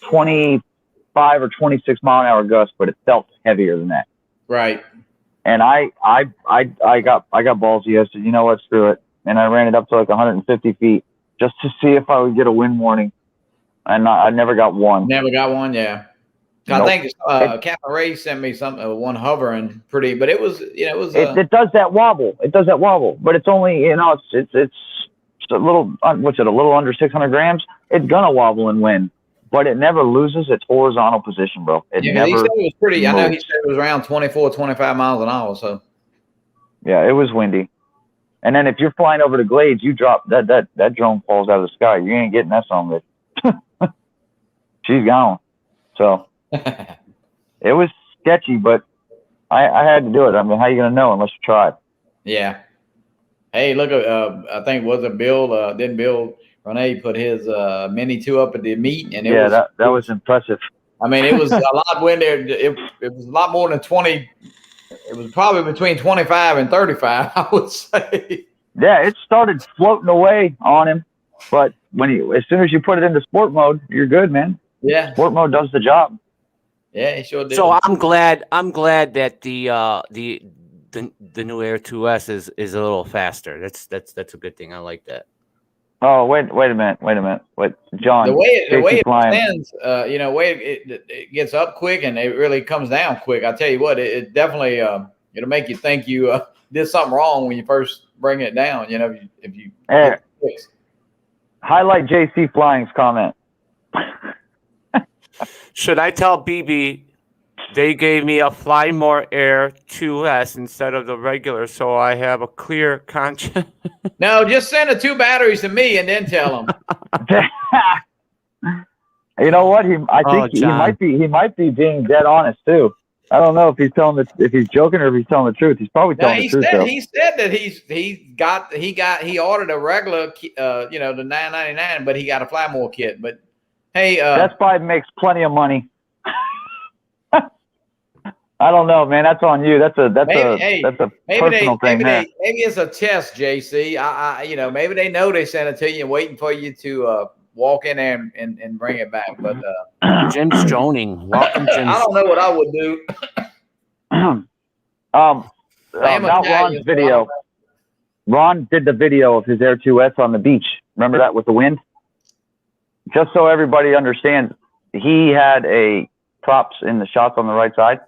25 or 26 mile an hour gusts, but it felt heavier than that. Right. And I got ballsy. I said, you know what, screw it. And I ran it up to like 150 feet just to see if I would get a wind warning. And I never got one. Never got one, yeah. Nope. I think Captain Ray sent me one hovering pretty, but it was, it does that wobble. It does that wobble, but it's only, it's a little, a little under 600 grams. It's gonna wobble and wind, but it never loses its horizontal position, bro. He said it was pretty. I know he said it was around 24, 25 miles an hour. So yeah, it was windy. And then if you're flying over the glades, you drop that drone falls out of the sky. You ain't getting that son of a bitch. She's gone. So it was sketchy, but I had to do it. I mean, how are you gonna know unless you try? Yeah. Hey, look, I think didn't Bill Renee put his Mini 2 up at the meet, and that was impressive. I mean, it was a lot windier. It was a lot more than 20. It was probably between 25 and 35, I would say. Yeah, it started floating away on him, but as soon as you put it into sport mode, you're good, man. Yeah, sport mode does the job. Yeah, it sure did. So I'm glad that the new Air 2S is a little faster. That's a good thing. I like that. Oh, wait a minute. Wait, John. The way it extends, it gets up quick and it really comes down quick. I tell you what, it definitely it'll make you think you did something wrong when you first bring it down. If you Highlight JC Flying's comment. Should I tell BB they gave me a Fly More Air 2S instead of the regular, so I have a clear conscience? No, just send the 2 batteries to me and then tell them. You know what? I think he might be being dead honest too. I don't know if he's if he's joking or if he's telling the truth. He's probably telling the truth. He said that he ordered a regular, the $9.99, but he got a Fly More kit. But hey, Best Buy makes plenty of money. I don't know, man. That's on you. That's a personal thing. Maybe it's a test, JC. Maybe they know they sent it to you and waiting for you to walk in there and bring it back. But Jim's droning. Welcome, Jim. I don't know what I would do. About Ron's video. Ron did the video of his Air 2S on the beach. Remember that with the wind? Just so everybody understands, he had a props in the shots on the right side.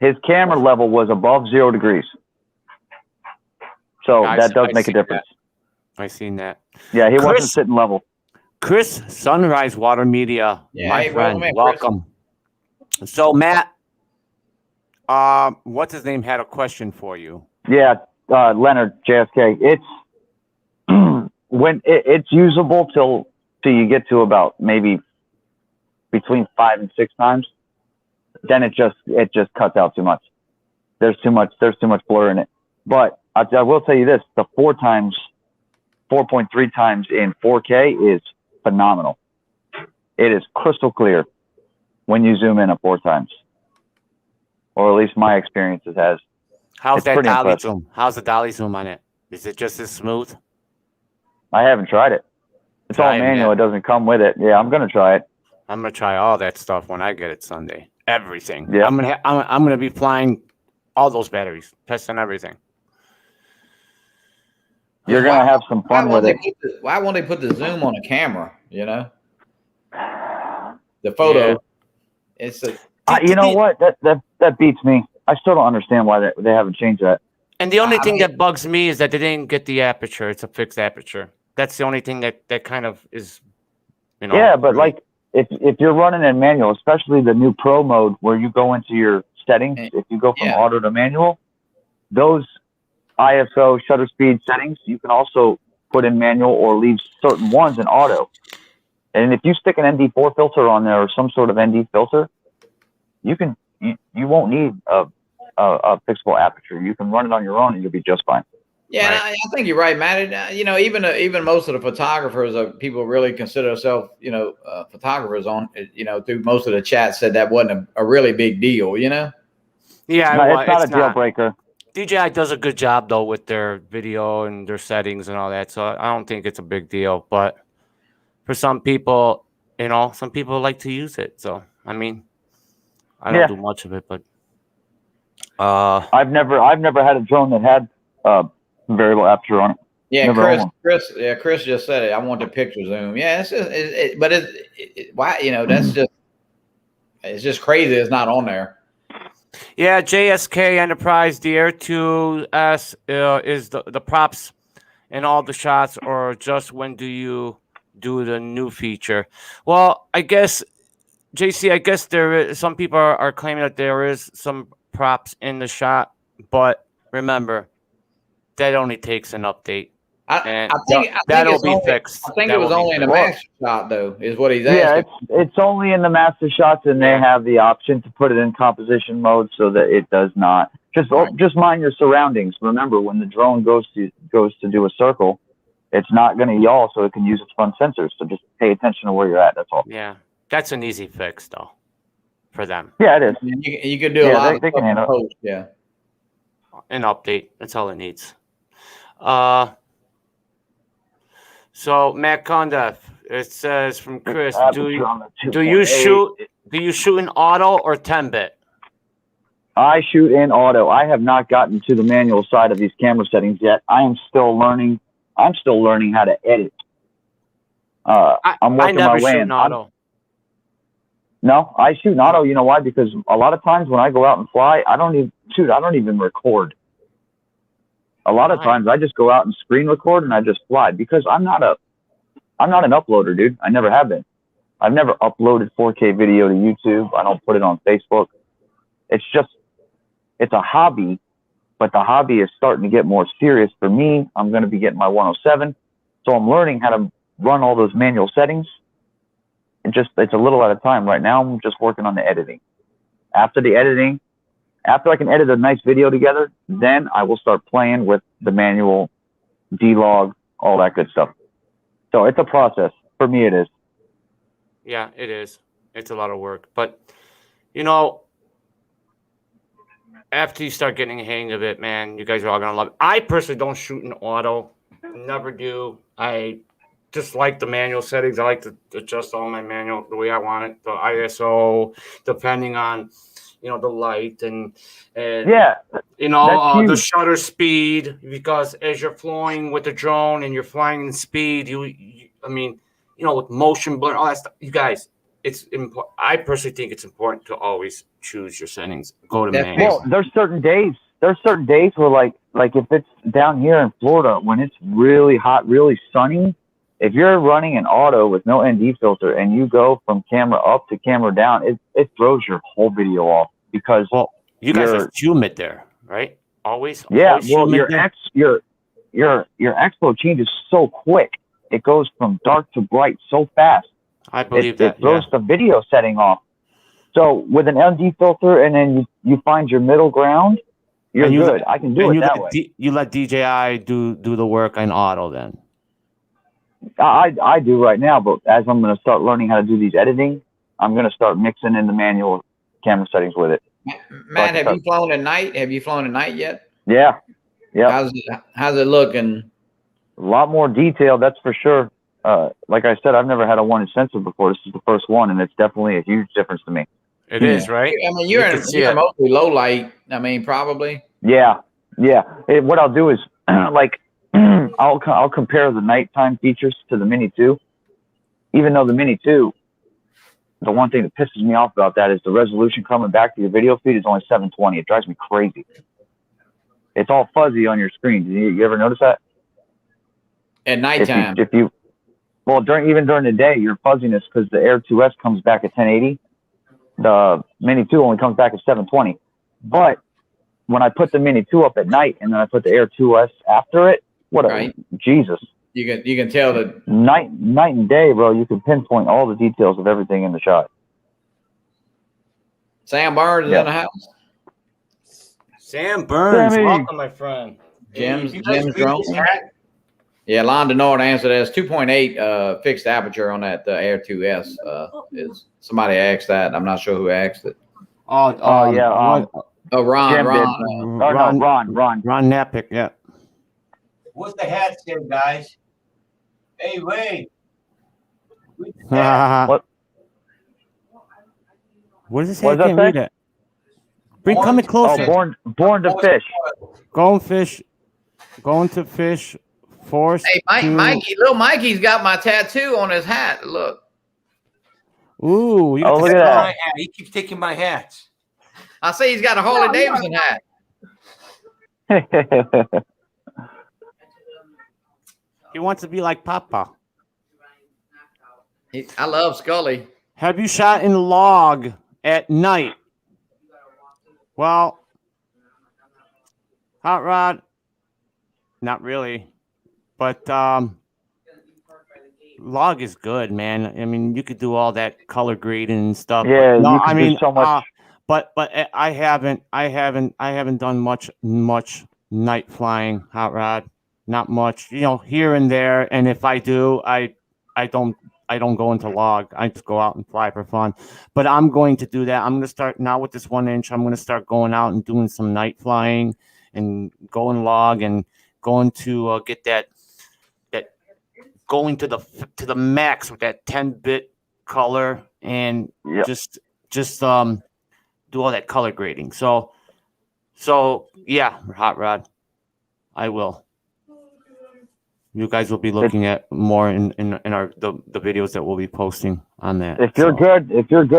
His camera level was above 0 degrees. So that does make a difference. I seen that. Yeah, he wasn't sitting level. Chris, Sunrise Water Media, my friend, welcome. So Matt, what's his name, had a question for you. Yeah, Leonard JSK. It's when it's usable till you get to about maybe between 5 and 6 times. Then it just cuts out too much. There's too much blur in it. But I will tell you this: the 4.3 times in 4K is phenomenal. It is crystal clear when you zoom in at 4 times, or at least my experience has. How's that dolly zoom? How's the dolly zoom on it? Is it just as smooth? I haven't tried it. It's all manual. It doesn't come with it. Yeah, I'm gonna try it. I'm gonna try all that stuff when I get it Sunday. Everything. Yeah. I'm gonna be flying all those batteries, testing everything. You're gonna have some fun with it. Why won't they put the zoom on a camera? The photo. Yeah. It's a. You know what? That beats me. I still don't understand why they haven't changed that. And the only thing that bugs me is that they didn't get the aperture. It's a fixed aperture. That's the only thing that kind of is. Yeah, but like. If you're running in manual, especially the new Pro mode where you go into your settings, if you go from auto to manual, those ISO shutter speed settings, you can also put in manual or leave certain ones in auto. And if you stick an ND4 filter on there or some sort of ND filter, you won't need a fixable aperture. You can run it on your own and you'll be just fine. Yeah, right. I think you're right, Matt. Even most of the photographers, people really consider themselves, photographers on, through most of the chat said that wasn't a really big deal, Yeah, no, it's not a deal breaker. DJI does a good job though with their video and their settings and all that, so I don't think it's a big deal. But for some people, some people like to use it. So I don't do much of it, but I've never had a drone that had variable aperture on it. Yeah, Chris just said it. I want the picture zoom. Yeah, it's just, why? That's just, it's just crazy. It's not on there. Yeah, JSK Enterprise, the Air 2S is the props in all the shots, or just when do you do the new feature? Well, I guess JC, there is some people are claiming that there is some props in the shot, but remember. That only takes an update. I think that'll be fixed. I think it was only in the master shot, though, is what he's asking. Yeah, it's only in the master shots, and they have the option to put it in composition mode so that it does not. Just mind your surroundings. Remember, when the drone goes to do a circle, it's not going to yaw, so it can use its front sensors. So just pay attention to where you're at. That's all. Yeah, that's an easy fix, though, for them. Yeah, it is. You can do a lot of they can handle it. Yeah, an update. That's all it needs. So Matt Conduff, it says from Chris, do you shoot in auto or 10-bit? I shoot in auto. I have not gotten to the manual side of these camera settings yet. I'm still learning how to edit. I'm working my way in auto. No, I shoot in auto. You know why? Because a lot of times when I go out and fly, I don't even record. A lot of times I just go out and screen record and I just fly because I'm not an uploader, dude. I never have been. I've never uploaded 4K video to YouTube. I don't put it on Facebook. It's a hobby, but the hobby is starting to get more serious for me. I'm going to be getting my 107. So I'm learning how to run all those manual settings. It's a little at a time. Right now, I'm just working on the editing. After I can edit a nice video together, then I will start playing with the manual, D-log, all that good stuff. So it's a process. For me, it is. Yeah, it is. It's a lot of work. But, you know, after you start getting a hang of it, man, you guys are all going to love it. I personally don't shoot in auto. Never do. I just like the manual settings. I like to adjust all my manual the way I want it. The ISO, depending on, you know, the light and yeah, you know, the shutter speed, because as you're flying with the drone and you're flying in speed, I mean, you know, with motion blur, all that stuff, you guys, it's important. I personally think it's important to always choose your settings. Go to manual. Well, there's certain days where like if it's down here in Florida when it's really hot, really sunny, if you're running an auto with no ND filter and you go from camera up to camera down, it throws your whole video off because you guys are humid there, right? Always. Yeah. Always well, your expo changes so quick. It goes from dark to bright so fast. I believe that. It throws the video setting off. So with an ND filter and then you find your middle ground, you're good. I can do it that way. You let DJI do the work on auto then. I do right now, but as I'm going to start learning how to do these editing, I'm going to start mixing in the manual camera settings with it. Matt, have you flown at night? Have you flown at night yet? Yeah. How's it looking? A lot more detail, that's for sure. Like I said, I've never had a 1-inch sensor before. This is the first one, and it's definitely a huge difference to me. It is, right? I mean, you're mostly low light. I mean, probably. Yeah. What I'll do is like I'll compare the nighttime features to the Mini 2. Even though the Mini 2, the one thing that pisses me off about that is the resolution coming back to your video feed is only 720. It drives me crazy. It's all fuzzy on your screen. You ever notice that? At nighttime. Even during the day, your fuzziness, because the Air 2S comes back at 1080. The Mini 2 only comes back at 720. But when I put the Mini 2 up at night and then I put the Air 2S after it, Jesus. You can tell the night and day, bro. You can pinpoint all the details of everything in the shot. Sam Burns is in the house. Sam Burns, Sammy. welcome, my friend. Jim's drone. Yeah, Lon Denard answered as 2.8 fixed aperture on that Air 2S. Is somebody asked that? I'm not sure who asked it. Ron Napick, yeah. What's the hat say, guys? Hey, Ray. What? What does it say? I can't read it. Coming closer. Oh, born to fish. Going to fish. Forced. Hey, little Mikey's got my tattoo on his hat. Look. Ooh, look at that. He keeps taking my hats. I say he's got a Harley Davidson hat. He wants to be like Papa. I love Scully. Have you shot in log at night? Well, hot rod, not really. But log is good, man. I mean, you could do all that color grading and stuff. Yeah, no, I mean, so much. But I haven't done much night flying hot rod. Not much, you know, here and there. And if I do, I don't go into log. I just go out and fly for fun. But I'm going to do that. I'm going to start now with this 1-inch. I'm going to start going out and doing some night flying and going log and going to get that going to the max with that 10-bit color and just do all that color grading. So yeah, hot rod, I will. You guys will be looking at more in our the videos that we'll be posting on that. If you're good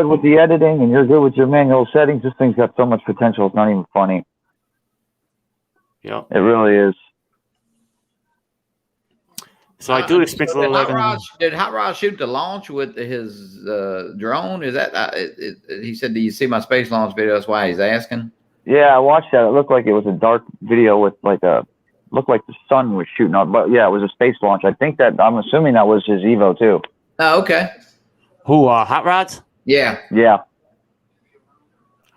with the editing and you're good with your manual settings, this thing's got so much potential. It's not even funny. Yeah, it really is. So I do expect a little later. Did Hot Rod shoot the launch with his drone? Is that he said? Do you see my space launch video? That's why he's asking. Yeah, I watched that. It looked like it was a dark video with like looked like the sun was shooting up. But yeah, it was a space launch. I'm assuming that was his Evo too. Oh, okay. Who? Hot Rods? Yeah. Yeah.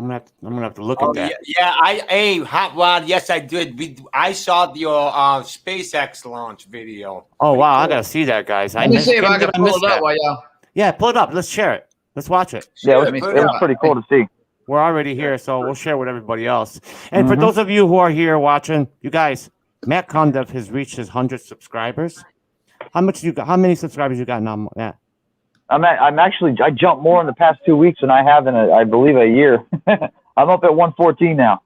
I'm gonna have to look at that. Yeah, Hot Rod. Yes, I did. I saw your SpaceX launch video. Oh wow, I gotta see that, guys. Let me see if I can pull it up while y'all. Yeah, pull it up. Let's share it. Let's watch it. Yeah, it was pretty cool to see. We're already here, so we'll share with everybody else. And for those of you who are here watching, you guys, Matt Condev has reached his 100 subscribers. How many subscribers you got now, Matt? I jumped more in the past 2 weeks than I have in I believe a year. I'm up at 114 now.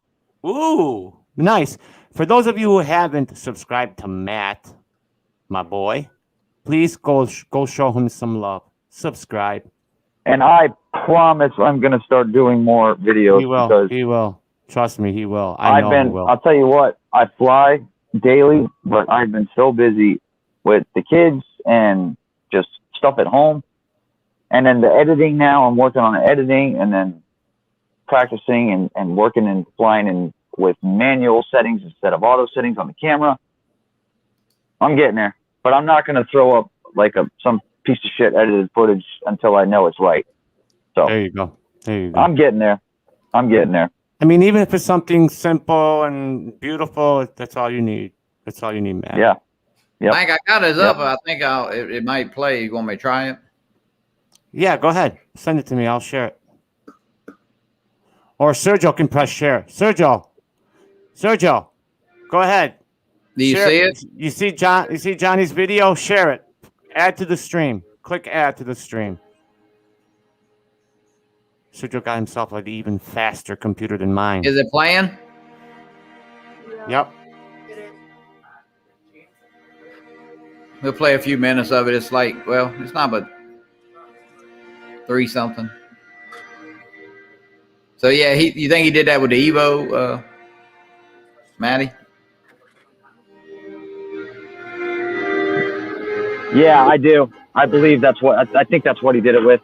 Ooh, nice. For those of you who haven't subscribed to Matt, my boy, please go show him some love. Subscribe. And I promise I'm going to start doing more videos. He will. Trust me, he will. He will. I'll tell you what, I fly daily, but I've been so busy with the kids and just stuff at home. And then the editing now, I'm working on the editing and then practicing and working and flying with manual settings instead of auto settings on the camera. I'm getting there, but I'm not going to throw up like some piece of shit edited footage until I know it's right. So there you go. I'm getting there. I mean, even if it's something simple and beautiful, that's all you need. That's all you need, man. Yeah. Yep. Mike, I got his up. I think it might play. You want me to try it? Yeah, go ahead. Send it to me. I'll share it. Or Sergio can press share. Sergio, go ahead. Do you see it? You see Johnny's video? Share it. Add to the stream. Click add to the stream. Sergio got himself an even faster computer than mine. Is it playing? Yep. We'll play a few minutes of it. It's like, well, it's not but 3 something. So yeah, you think he did that with the Evo, Matty? Yeah, I do. I believe I think that's what he did it with.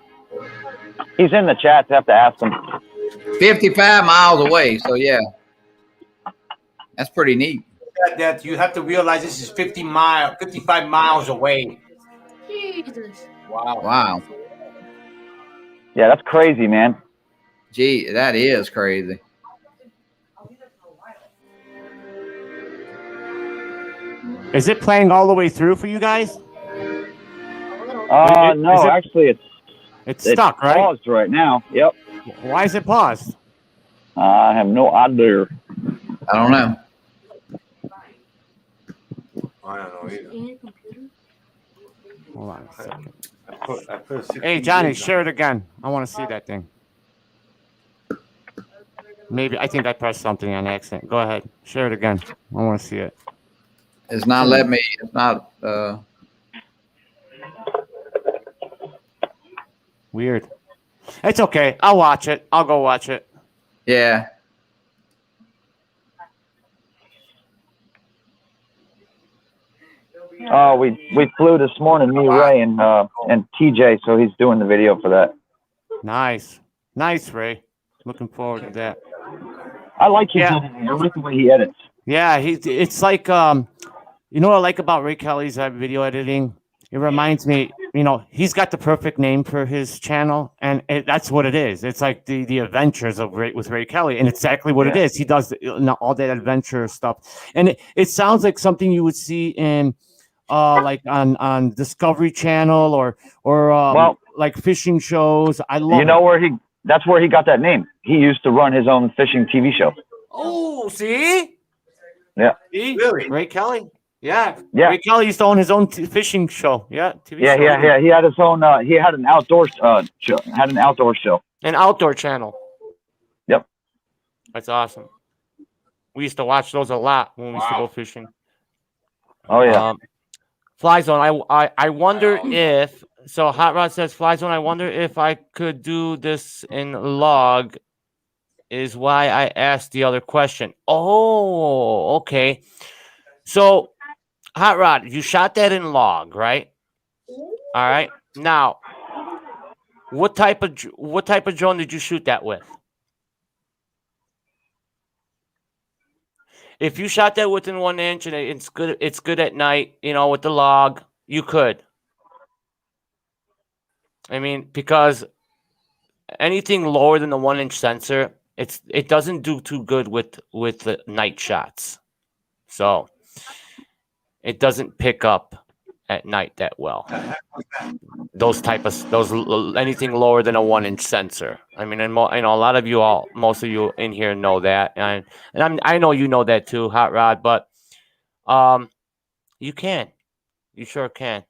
He's in the chat. You have to ask him. 55 miles away. So yeah, that's pretty neat. That you have to realize this is 55 miles away. Jesus. Wow. Yeah, that's crazy, man. Gee, that is crazy. Is it playing all the way through for you guys? No, actually, it's stuck, right? Paused right now. Yep. Why is it paused? I have no idea. I don't know. I don't know either. Hold on a second. Hey, Johnny, share it again. I want to see that thing. Maybe I think I pressed something on accident. Go ahead, share it again. I want to see it. It's not letting me. It's not. Weird. It's okay. I'll watch it. I'll go watch it. Yeah. We flew this morning, me, Ray, and TJ, so he's doing the video for that. Nice, Ray. Looking forward to that. I like his editing. I like the way he edits. Yeah, it's like you know what I like about Ray Kelly's video editing? It reminds me, he's got the perfect name for his channel, and that's what it is. It's like the adventures of with Ray Kelly, and it's exactly what it is. He does all that adventure stuff, and it sounds like something you would see in like on Discovery Channel or like fishing shows. I love. That's where he got that name. He used to run his own fishing TV show. Oh, see? Yeah. See? Really? Ray Kelly? Yeah. Ray Kelly used to own his own fishing show. Yeah. TV show. Yeah. He had his own. He had an outdoor show. Had an outdoor show. An outdoor channel. Yep. That's awesome. We used to watch those a lot when we used to go fishing. Oh yeah. Flyzone. I wonder if. So Hot Rod says, Flyzone, I wonder if I could do this in log, is why I asked the other question. Oh, okay. So Hot Rod, you shot that in log, right? All right. Now, what type of drone did you shoot that with? If you shot that within 1 inch and it's good at night, with the log, you could. I mean, because anything lower than the 1 inch sensor, it doesn't do too good with the night shots. So it doesn't pick up at night that well. Those anything lower than a 1 inch sensor. I mean, and a lot of most of you in here know that, and I know you know that too, Hot Rod. But you sure can.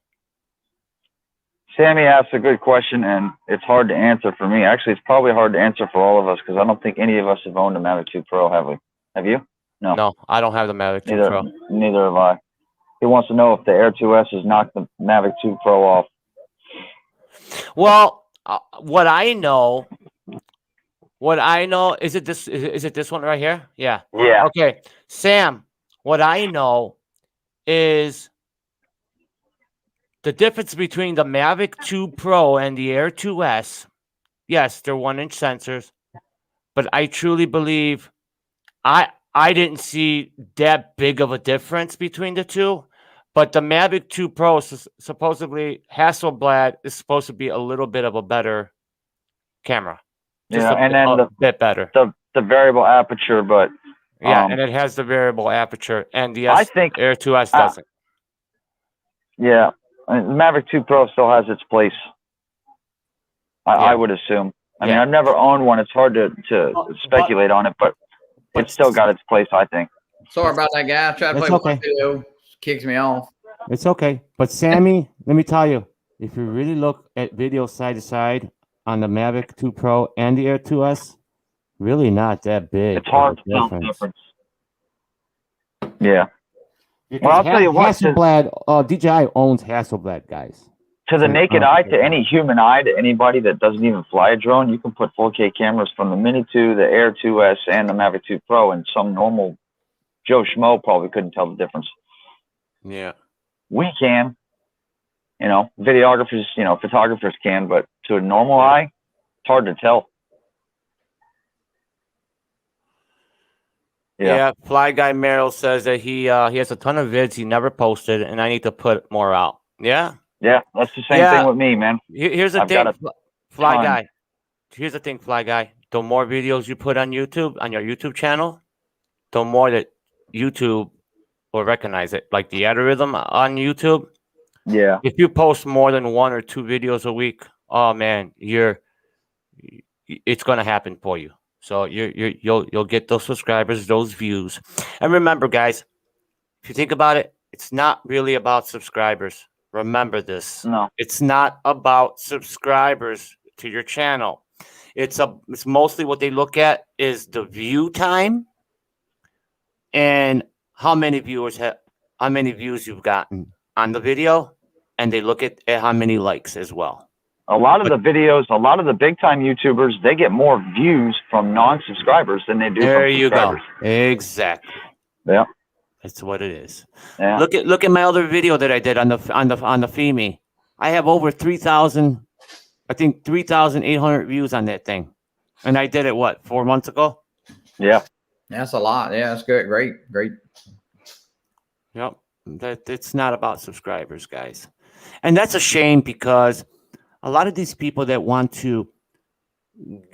Sammy asked a good question, and it's hard to answer for me. Actually, it's probably hard to answer for all of us because I don't think any of us have owned a Mavic 2 Pro, have we? Have you? No. No, I don't have the Mavic 2 Pro. Neither have I. He wants to know if the Air 2S has knocked the Mavic 2 Pro off. Well, what I know is it this one right here? Yeah. Yeah. Okay, Sam. What I know is the difference between the Mavic 2 Pro and the Air 2S. Yes, they're 1 inch sensors, but I truly believe I didn't see that big of a difference between the two. But the Mavic 2 Pro, supposedly Hasselblad, is supposed to be a little bit of a better camera. Just a bit better. The variable aperture, but yeah, and it has the variable aperture, and the Air 2S doesn't. Yeah, the Mavic 2 Pro still has its place. I would assume. I mean, I've never owned one. It's hard to speculate on it, but it's still got its place, I think. Sorry about that, guy. I tried to play one video. Kicks me off. It's okay. But Sammy, let me tell you, if you really look at video side to side on the Mavic 2 Pro and the Air 2S, really not that big. It's hard to tell the difference. Yeah. Well, I'll tell you what. Hasselblad, DJI owns Hasselblad, guys. To the naked eye, to any human eye, to anybody that doesn't even fly a drone, you can put 4K cameras from the Mini 2, the Air 2S, and the Mavic 2 Pro, and some normal Joe Schmo probably couldn't tell the difference. Yeah. We can. Videographers, photographers can, but to a normal eye, it's hard to tell. Yeah. Fly Guy Merrill says that he has a ton of vids he never posted, and I need to put more out. Yeah. Yeah, that's the same thing with me, man. Here's the thing, Fly Guy. Here's the thing, Fly Guy. The more videos you put on YouTube, on your YouTube channel, the more that YouTube will recognize it. Like the algorithm on YouTube. Yeah. If you post more than 1 or 2 videos a week, oh man, it's gonna happen for you. So you'll get those subscribers, those views. And remember, guys, if you think about it, it's not really about subscribers. Remember this. No. It's not about subscribers to your channel. It's mostly what they look at is the view time and how many views you've gotten on the video, and they look at how many likes as well. A lot of the videos, a lot of the big time YouTubers, they get more views from non-subscribers than they do from subscribers. Go. Exactly. Yeah. That's what it is. Yeah. Look at my other video that I did on the FEMI. I have over 3,000, I think 3,800 views on that thing, and I did it 4 months ago. Yeah, that's a lot. Yeah, that's good. Great. Yep, it's not about subscribers, guys, and that's a shame because a lot of these people that want to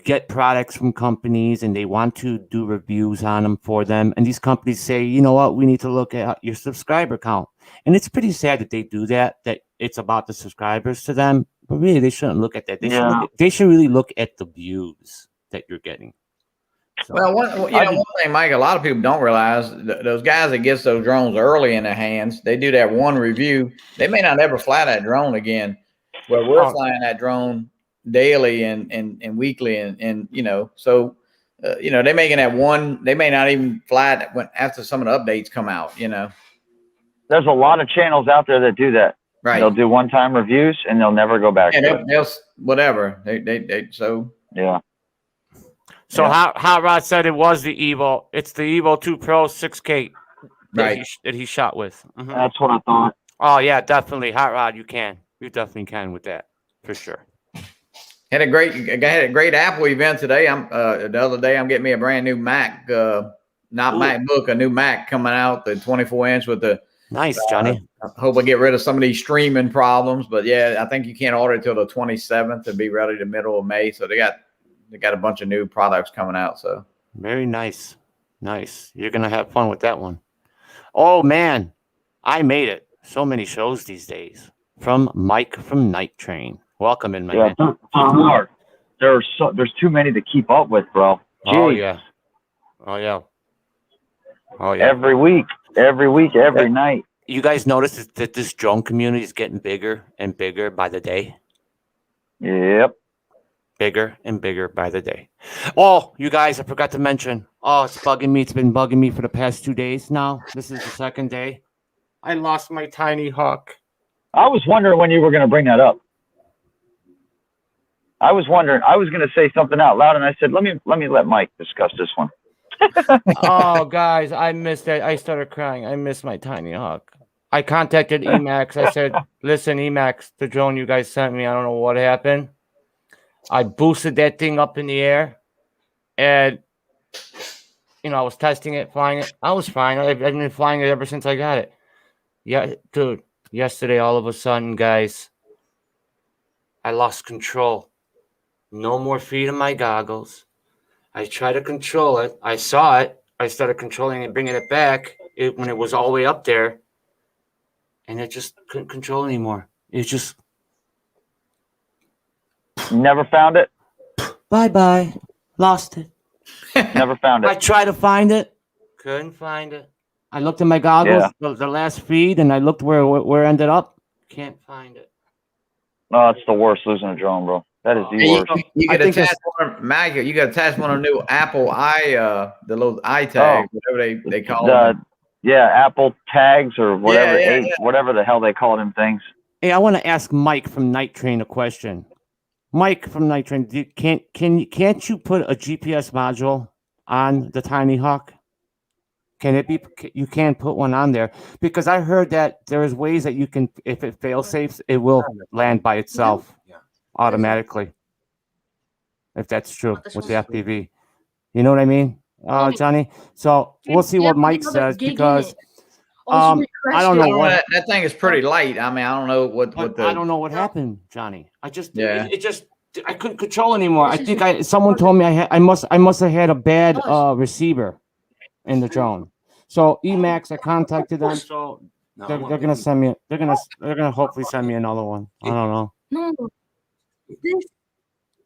get products from companies and they want to do reviews on them for them, and these companies say, you know what, we need to look at your subscriber count, and it's pretty sad that they do that it's about the subscribers to them, but really they shouldn't look at that. They should really look at the views that you're getting. So, well, one thing, Mike, a lot of people don't realize, those guys that gets those drones early in their hands, they do that one review, they may not ever fly that drone again. Well, we're flying that drone daily and weekly, and so they're making that one. They may not even fly it after some of the updates come out. There's a lot of channels out there that do that. Right. They'll do one-time reviews and they'll never go back. And they'll whatever they so yeah. So Hot Rod said it was the Evo. It's the Evo 2 Pro 6K. Right. that he shot with. Mhm. That's what I thought. Oh yeah, definitely. Hot rod, you definitely can with that for sure. Had a great Apple event today. The other day I'm getting me a brand new Mac, not Ooh. MacBook, a new Mac coming out, the 24-inch with the. Nice, Johnny. I hope I get rid of some of these streaming problems, but yeah, I think you can't order it till the 27th to be ready the middle of May. So they got a bunch of new products coming out. So Very nice. Nice. You're gonna have fun with that one. Oh man, I made it. So many shows these days. From Mike from Night Train. Welcome in, my man. Hard. There's too many to keep up with, bro. Jeez. Oh yeah. Oh yeah. Oh yeah. Every week, every night. You guys notice that this drone community is getting bigger and bigger by the day? Yep. Bigger and bigger by the day. Oh, you guys, I forgot to mention. Oh, it's bugging me. It's been bugging me for the past 2 days now. This is the second day. I lost my tiny hawk. I was wondering when you were going to bring that up. I was wondering. I was going to say something out loud, and I said, let me let Mike discuss this one. Oh, guys, I missed it. I started crying. I missed my tiny hawk. I contacted Emax. I said, listen, Emax, the drone you guys sent me, I don't know what happened. I boosted that thing up in the air, and, I was testing it, flying it. I was fine. I've been flying it ever since I got it. Yeah, dude, yesterday, all of a sudden, guys, I lost control. No more feet in my goggles. I tried to control it. I saw it. I started controlling it, bringing it back when it was all the way up there, and it just couldn't control anymore. It just... Never found it? Bye-bye. Lost it. Never found I it. tried to find it. Couldn't find it. I looked at my goggles, the last feed, and I looked where it ended up. Can't find it. Oh, it's the worst losing a drone, bro. That is the worst. You I could think attach one, you could attach one of the new Apple the little eye tags, whatever they call them. Yeah, Apple tags or whatever, Yeah. whatever the hell they call them things. Hey, I want to ask Mike from Night Train a question. Mike from Night Train, can't you put a GPS module on the Tiny Hawk? Can it be? You can put one on there, because I heard that there is ways that you can, if it fail safes, it will land by itself automatically. If that's true with the FPV, you know what I mean, Johnny? So we'll see what Mike says, because I don't know what that thing is pretty light. I mean, I don't know what I don't know what happened, Johnny. I just I couldn't control anymore. I think someone told me I must have had a bad receiver in the drone. So Emax, I contacted them, so they're gonna send me. They're gonna hopefully send me another one. I don't know. No.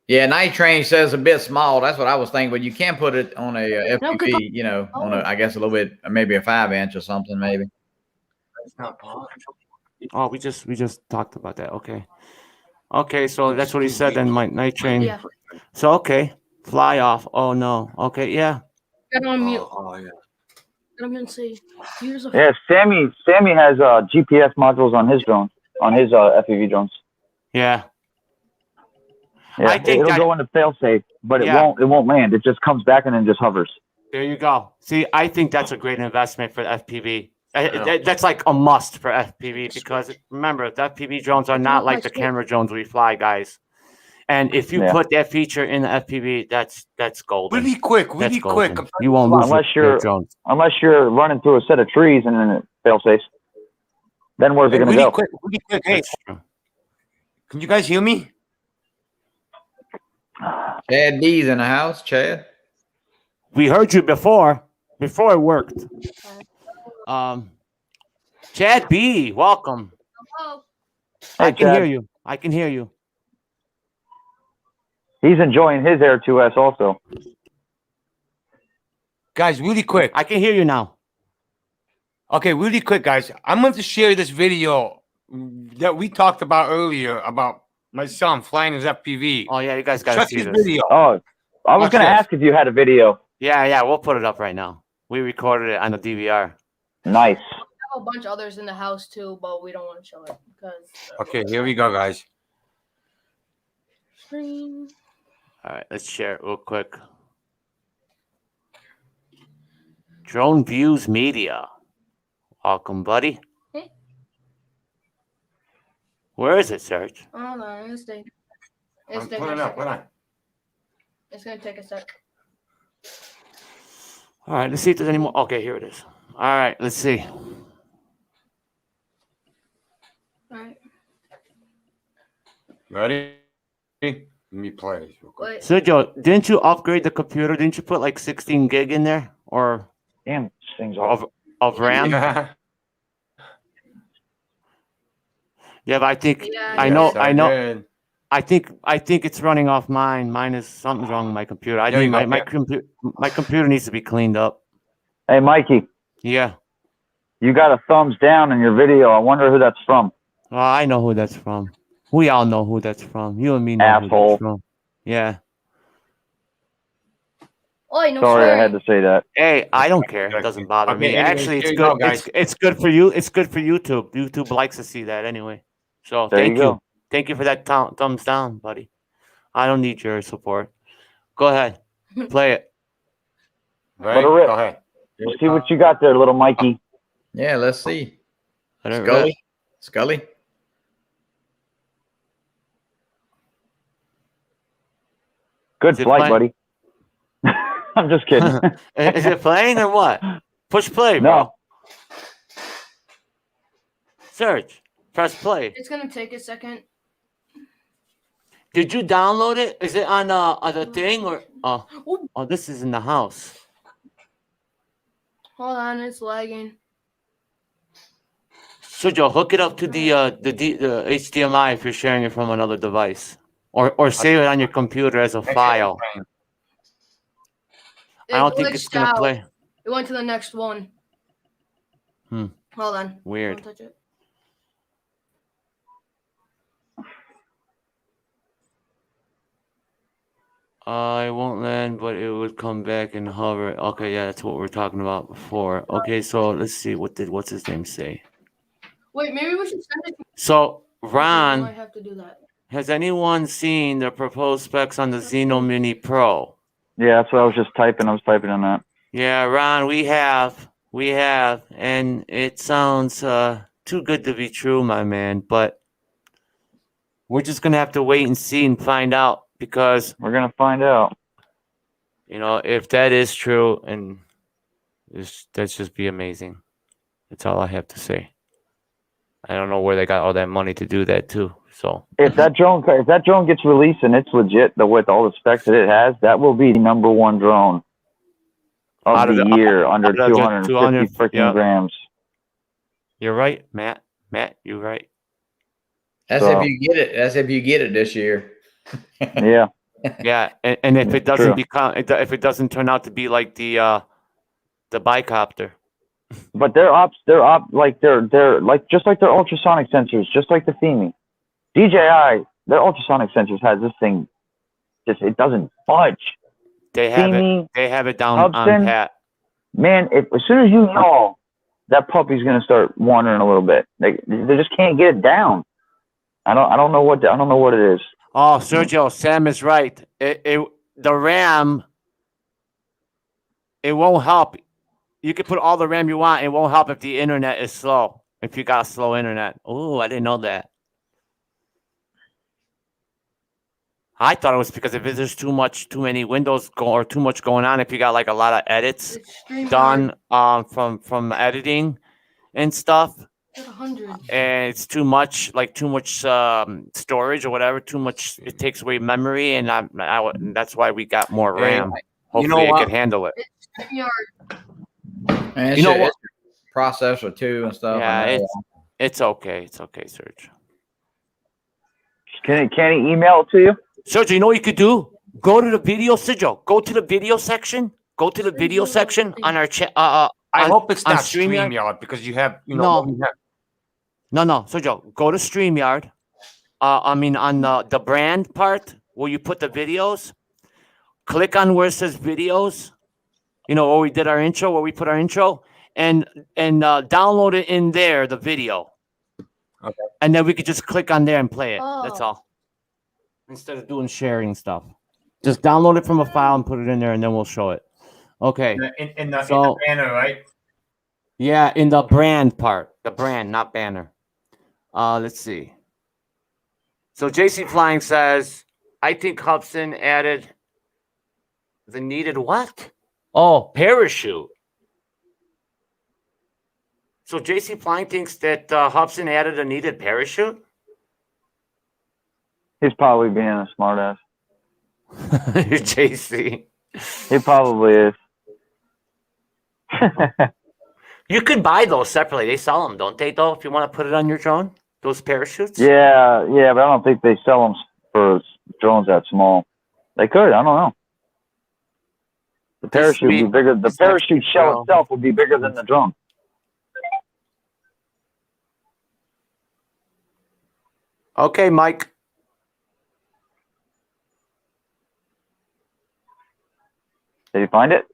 Yeah, Night Train says a bit small. That's what I was thinking, but you can put it on a FPV, on I guess a little bit, maybe a 5-inch or something, maybe. Oh, we just talked about that. Okay, so that's what he said then, my Night Train. Yeah. So okay, fly off. Oh no. Okay, yeah. Got on mute. Oh yeah. I'm gonna say, here's a Yeah, Sammy has GPS modules on his drone, on his FPV drones. Yeah. Yeah, I think it'll go into failsafe, but it won't land. It just comes back and then just hovers. There you go. See, I think that's a great investment for FPV. That's like a must for FPV, because remember, the FPV drones are not like the camera drones we fly, guys. And if you put that feature in the FPV, that's golden. Really quick. You won't lose your drones. Unless you're running through a set of trees and then it failsafes. Then where's it going to go? Really quick. Hey, can you guys hear me? Chad D's in the house. Chad. We heard you before it worked. Chad B, welcome. Hello. Hey, I can hear you. He's enjoying his Air 2S also. Guys, really quick. I can hear you now. Okay, really quick, guys. I'm going to share this video that we talked about earlier about my son flying his FPV. Oh yeah, you guys got to see this video. Oh, I was going to ask if you had a video. Yeah, we'll put it up right now. We recorded it on the DVR. Nice. I have a bunch of others in the house too, but we don't want to show it because. Okay, here we go, guys. Screen. All right, let's share it real quick. Drone Views Media. welcome, buddy. Hey. Where is it, Serge? Hold on, it's taking. It's I'm taking putting a it up. second. Hold on. It's gonna take a sec. All right, let's see if there's any more. Okay, here it is. All right, let's see. All right. Ready? Let me play this real quick. Wait. Sergio, didn't you upgrade the computer? Didn't you put like 16 gig in there or Damn, this thing's off. of RAM? Yeah. Yeah, but I think Yeah, I yeah, know. Yes, I know. did. I think it's running off mine. Mine is something's wrong with my computer. I There you need go, my computer needs to be cleaned up. Hey, Mikey, Yeah. you got a thumbs down in your video. I wonder who that's from. Oh, I know who that's from. We all know who that's from. You and me know who Asshole. that's from. Yeah. Oh, no Sorry, I had swearing. to say that. Hey, I don't care. It doesn't bother Okay, me. anyway, Actually, it's here you good. go, guys. It's good for you. It's good for YouTube. YouTube likes to see that anyway. So There thank you go. Thank you for that thumbs down, buddy. I don't need your support. Go ahead. Play it. Right? Let her rip. Go ahead. See what you got there, little Mikey. Yeah, let's see. Let it rip. Scully. Scully. Good Is it flight, playing? buddy. I'm just kidding. Is it playing or what? Push play, bro. No. Search. Press play. It's gonna take a second. Did you download it? Is it on the thing or oh this is in the house. Hold on, it's lagging. So Joe, hook it up to the HDMI if you're sharing it from another device, or save it on your computer as a file. It I don't think it's glitched gonna out. play. It went to the next one. Hold on. Weird. Don't touch it. It won't land, but it would come back and hover. Okay, yeah, that's what we were talking about before. Okay, so let's see what's his name say. Wait, maybe we should send it. So I Ron, have to do that. has anyone seen the proposed specs on the Xeno Mini Pro? Yeah, that's what I was just typing. I was typing on that. Yeah, Ron, we have, and it sounds too good to be true, my man. But we're just gonna have to wait and see and find out because We're going to find out. if that is true, and that's just be amazing. That's all I have to say. I don't know where they got all that money to do that too. So If that drone gets released and it's legit, with all the specs that it has, that will be the #1 drone Out of of the the- year under out of the 250 200, freaking yeah. grams. you're right, Matt. Matt, you're right. That's So- if you get it. That's if you get it this year. Yeah. Yeah, and if it doesn't True. if it doesn't turn out to be like the bicopter. But they're like just like their ultrasonic sensors, just like the Femi. DJI, their ultrasonic sensors has this thing, it doesn't budge. They have Femi, it. They have it down Hudson, on pat. man, as soon as you know that puppy's gonna start wandering a little bit, they just can't get it down. I don't know what it is. Oh, Sergio, Sam is right. The RAM, it won't help. You can put all the RAM you want. It won't help if the internet is slow. If you got slow internet. Oh, I didn't know that. I thought it was because if there's too many windows or too much going on. If you got like a lot of edits It's stream done from editing and stuff, It's 100. and it's too much storage or whatever. Too much. It takes away memory, and that's why we got more Hey, RAM. you know Hopefully, it what? can handle it. It's StreamYard. And You know what? Processor too and stuff. Yeah, I know. it's okay. It's okay, Serge. Can he email it to you? Serge, you know what you could do? Go to the video, Sergio. Go to the video section. Go to the video section on our chat. I on- hope it's on not StreamYard? StreamYard because you have, No. what we have. No, Sergio. Go to StreamYard. On the brand part where you put the videos. Click on where it says videos. Where we did our intro, where we put our intro, and download it in there, the video. Okay. And then we could just click on there and play it. That's Oh. all. Instead of doing sharing stuff. Just download it from a file and put it in there, and then we'll show it. Okay. In the So- banner, right? Yeah, in the brand part. The brand, not banner. Let's see. So JC Flying says, I think Hubson added the needed what? Oh, parachute. So JC Flying thinks that Hubson added a needed parachute? He's probably being a smartass. JC. He probably is. You could buy those separately. They sell them, don't they, though, if you want to put it on your drone? Those parachutes? Yeah, but I don't think they sell them for drones that small. They could. I don't know. The parachute would be bigger. The parachute shell itself would be bigger than the drone. Okay, Mike. Did you find it?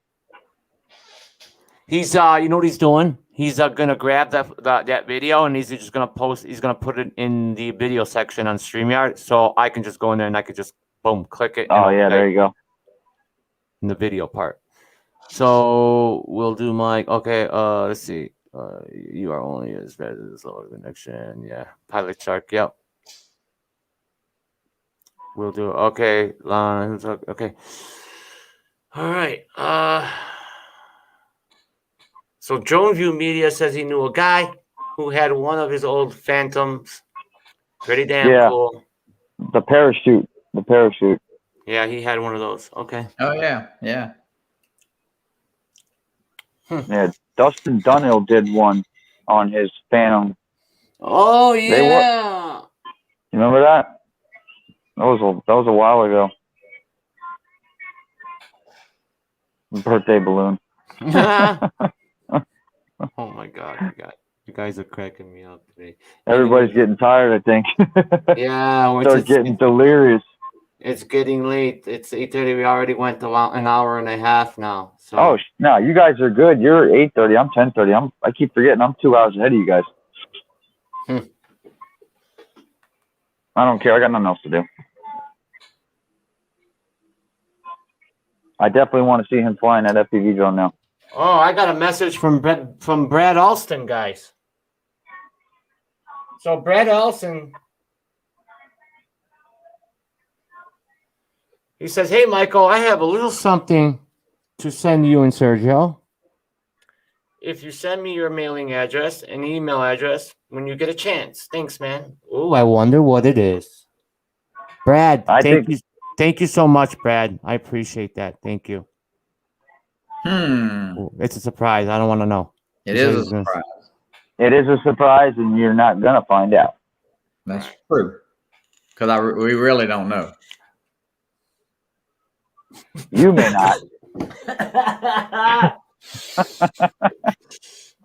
He's you know what he's doing? He's gonna grab that video and he's just gonna post. He's gonna put it in the video section on StreamYard, so I can just go in there and I could just boom click it. Oh yeah, there you go. In the video part. So we'll do Mike. Okay. Let's see. You are only as bad as lower connection. Yeah. Pilot Shark. Yep. We'll do. Okay. Okay. All right. So Drone View Media says he knew a guy who had one of his old Phantoms. Pretty damn cool. The parachute. Yeah, he had one of those. Okay. Oh yeah. Yeah, Dustin Dunhill did one on his Phantom. Oh yeah. You remember that? That was a while ago. Birthday balloon. Oh my god, you guys are cracking me up today. Everybody's getting tired, I think. Yeah, they're getting delirious. It's getting late. It's 8:30. We already went about an hour and a half now. So. Oh no, you guys are good. You're 8:30. I'm 10:30. I keep forgetting. I'm 2 hours ahead of you guys. I don't care. I got nothing else to do. I definitely want to see him flying that FPV drone now. Oh, I got a message from Brad Alston, guys. So Brad Alston, he says, "Hey, Michael, I have a little something to send you and Sergio. If you send me your mailing address and email address when you get a chance. Thanks, man." Oh, I wonder what it is. Brad, thank you so much, Brad. I appreciate that. Thank you. It's a surprise. I don't want to know. It is a surprise. It is a surprise, and you're not gonna find out. That's true. Because we really don't know. You may not.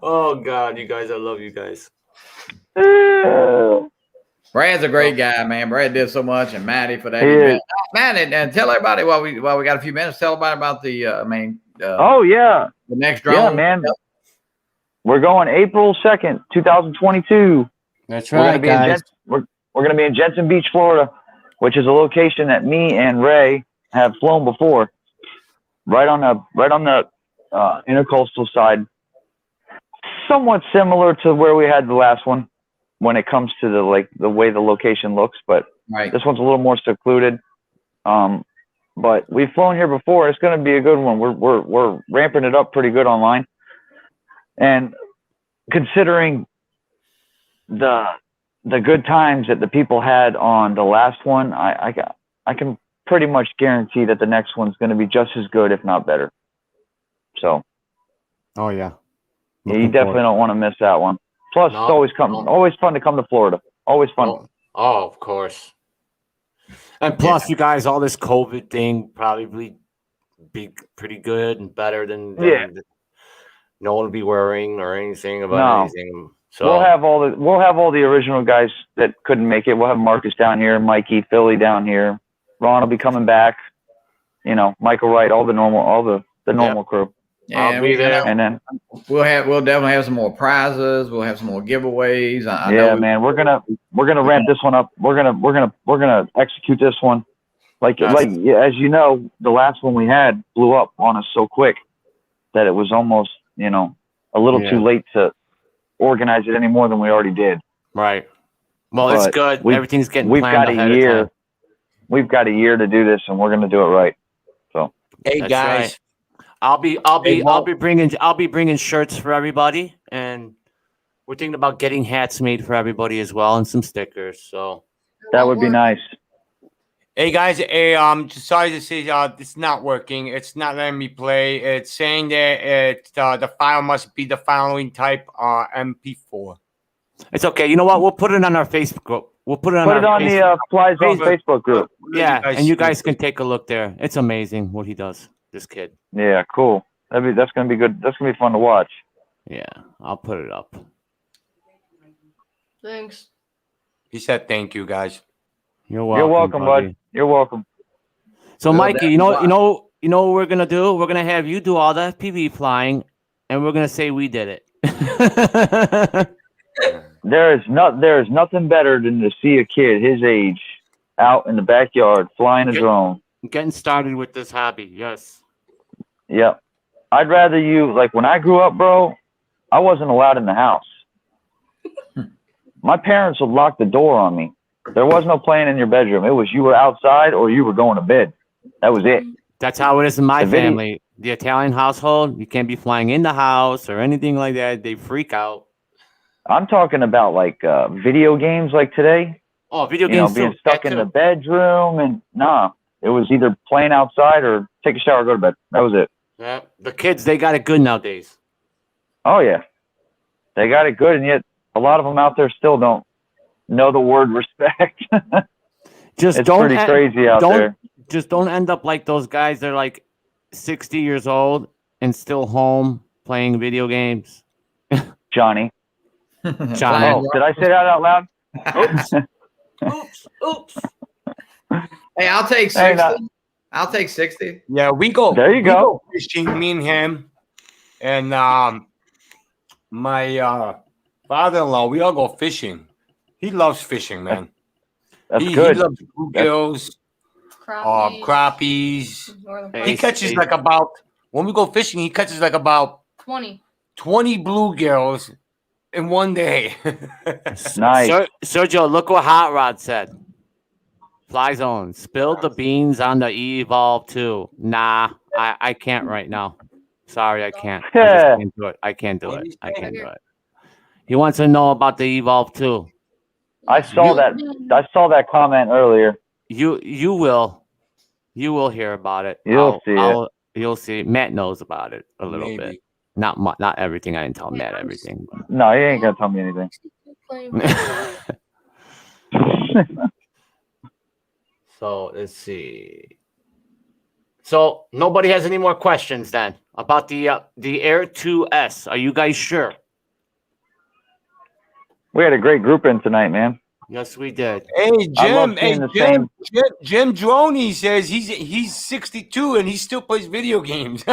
Oh God, you guys! I love you guys. Brad's a great guy, man. Brad did so much, and Matty for that event. Matty, and tell everybody while we got a few minutes. Tell everybody about the the next drone. Yeah, man. We're going April 2nd, 2022. That's right, guys. We're going to be in Jensen Beach, Florida, which is a location that me and Ray have flown before. Right on the intercoastal side, somewhat similar to where we had the last one when it comes to the way the location looks, but this one's a little more secluded. But we've flown here before. It's going to be a good one. We're ramping it up pretty good online, and considering the good times that the people had on the last one, I can pretty much guarantee that the next one's going to be just as good, if not better. So, oh yeah, you definitely don't want to miss that one. Plus, it's always fun to come to Florida. Always fun. Oh, of course. And plus, you guys, all this COVID thing probably be pretty good and better than no one will be worrying or anything about anything. So we'll have all the original guys that couldn't make it. We'll have Marcus down here, Mikey, Philly down here. Ron will be coming back. You know, Michael Wright, all the normal crew. Yeah, I'll be there. And then we'll definitely have some more prizes. We'll have some more giveaways. I know man, we're gonna ramp this one up. We're gonna execute this one. Like as you know, the last one we had blew up on us so quick that it was almost, a little Yeah. too late to organize it any more than we already did. Right. Well, it's But good. we've- Everything's getting We've planned got a ahead of year. time. We've got a year to do this, and we're going to do it right. Hey That's guys, right. I'll be bringing shirts for everybody, and we're thinking about getting hats made for everybody as well, and some stickers. So That would be nice. hey guys, just sorry to say it's not working. It's not letting me play. It's saying that the file must be the following type MP4. it's okay. You know what? We'll put it on our Facebook group. We'll put it on Put it on the Flyzone Facebook. Facebook group. yeah, and you guys can take a look there. It's amazing what he does. This kid. Yeah, cool. That's going to be good. That's going to be fun to watch. Yeah, I'll put it up. Thanks. He said thank you, guys. You're welcome. You're welcome, buddy. bud. You're welcome. So, Good, Mikey, that's you know fine. what we're gonna do? We're gonna have you do all the FPV flying, and we're gonna say we did it. There is nothing better than to see a kid his age out in the backyard flying a drone. Getting started with this hobby, yes. Yep. I'd rather you, like when I grew up, bro, I wasn't allowed in the house. My parents would lock the door on me. There was no playing in your bedroom. It was you were outside or you were going to bed. That was it. That's how it is in my The video- family. The Italian household, you can't be flying in the house or anything like that. They freak out. I'm talking about like video games like today. Oh, video You know, games being too. stuck That in the too. bedroom and nah. It was either playing outside or take a shower, go to bed. That was it. Yeah. The kids, they got it good nowadays. Oh yeah. They got it good, and yet a lot of them out there still don't know the word respect. Just It's don't pretty crazy out there. Just don't end up like those guys. They're like 60 years old and still home playing video games. Johnny. Johnny. Oh, did I say that out loud? Oops. Hey, I'll take 60. Hey, no. I'll take 60. Yeah, we go. There you we go. Fishing, me and him, and my father-in-law. We all go fishing. He loves fishing, man. That's He good. loves bluegills, crappies. Northern Hey, He Cross. catches like about when we go fishing. He catches like about 20. 20 bluegills in one day. Nice. Sergio, look what Hot Rod said. Flyzone, spilled the beans on the Evolve 2. Nah, I can't right now. Sorry, I can't. I just can't do it. I can't do What it. did he I say? can't do it. He wants to know about the Evolve 2. I saw that. I saw that comment earlier. You will hear about it. You'll see it. You'll see. Matt knows about it a little bit. Maybe. Not everything. I didn't tell Matt everything. No, he ain't gonna tell me anything. So let's see. So nobody has any more questions then about the Air 2S. Are you guys sure? We had a great group in tonight, man. Yes, we did. Hey I love Jim, hey seeing the Jim Droney says he's 62 and he still plays video games.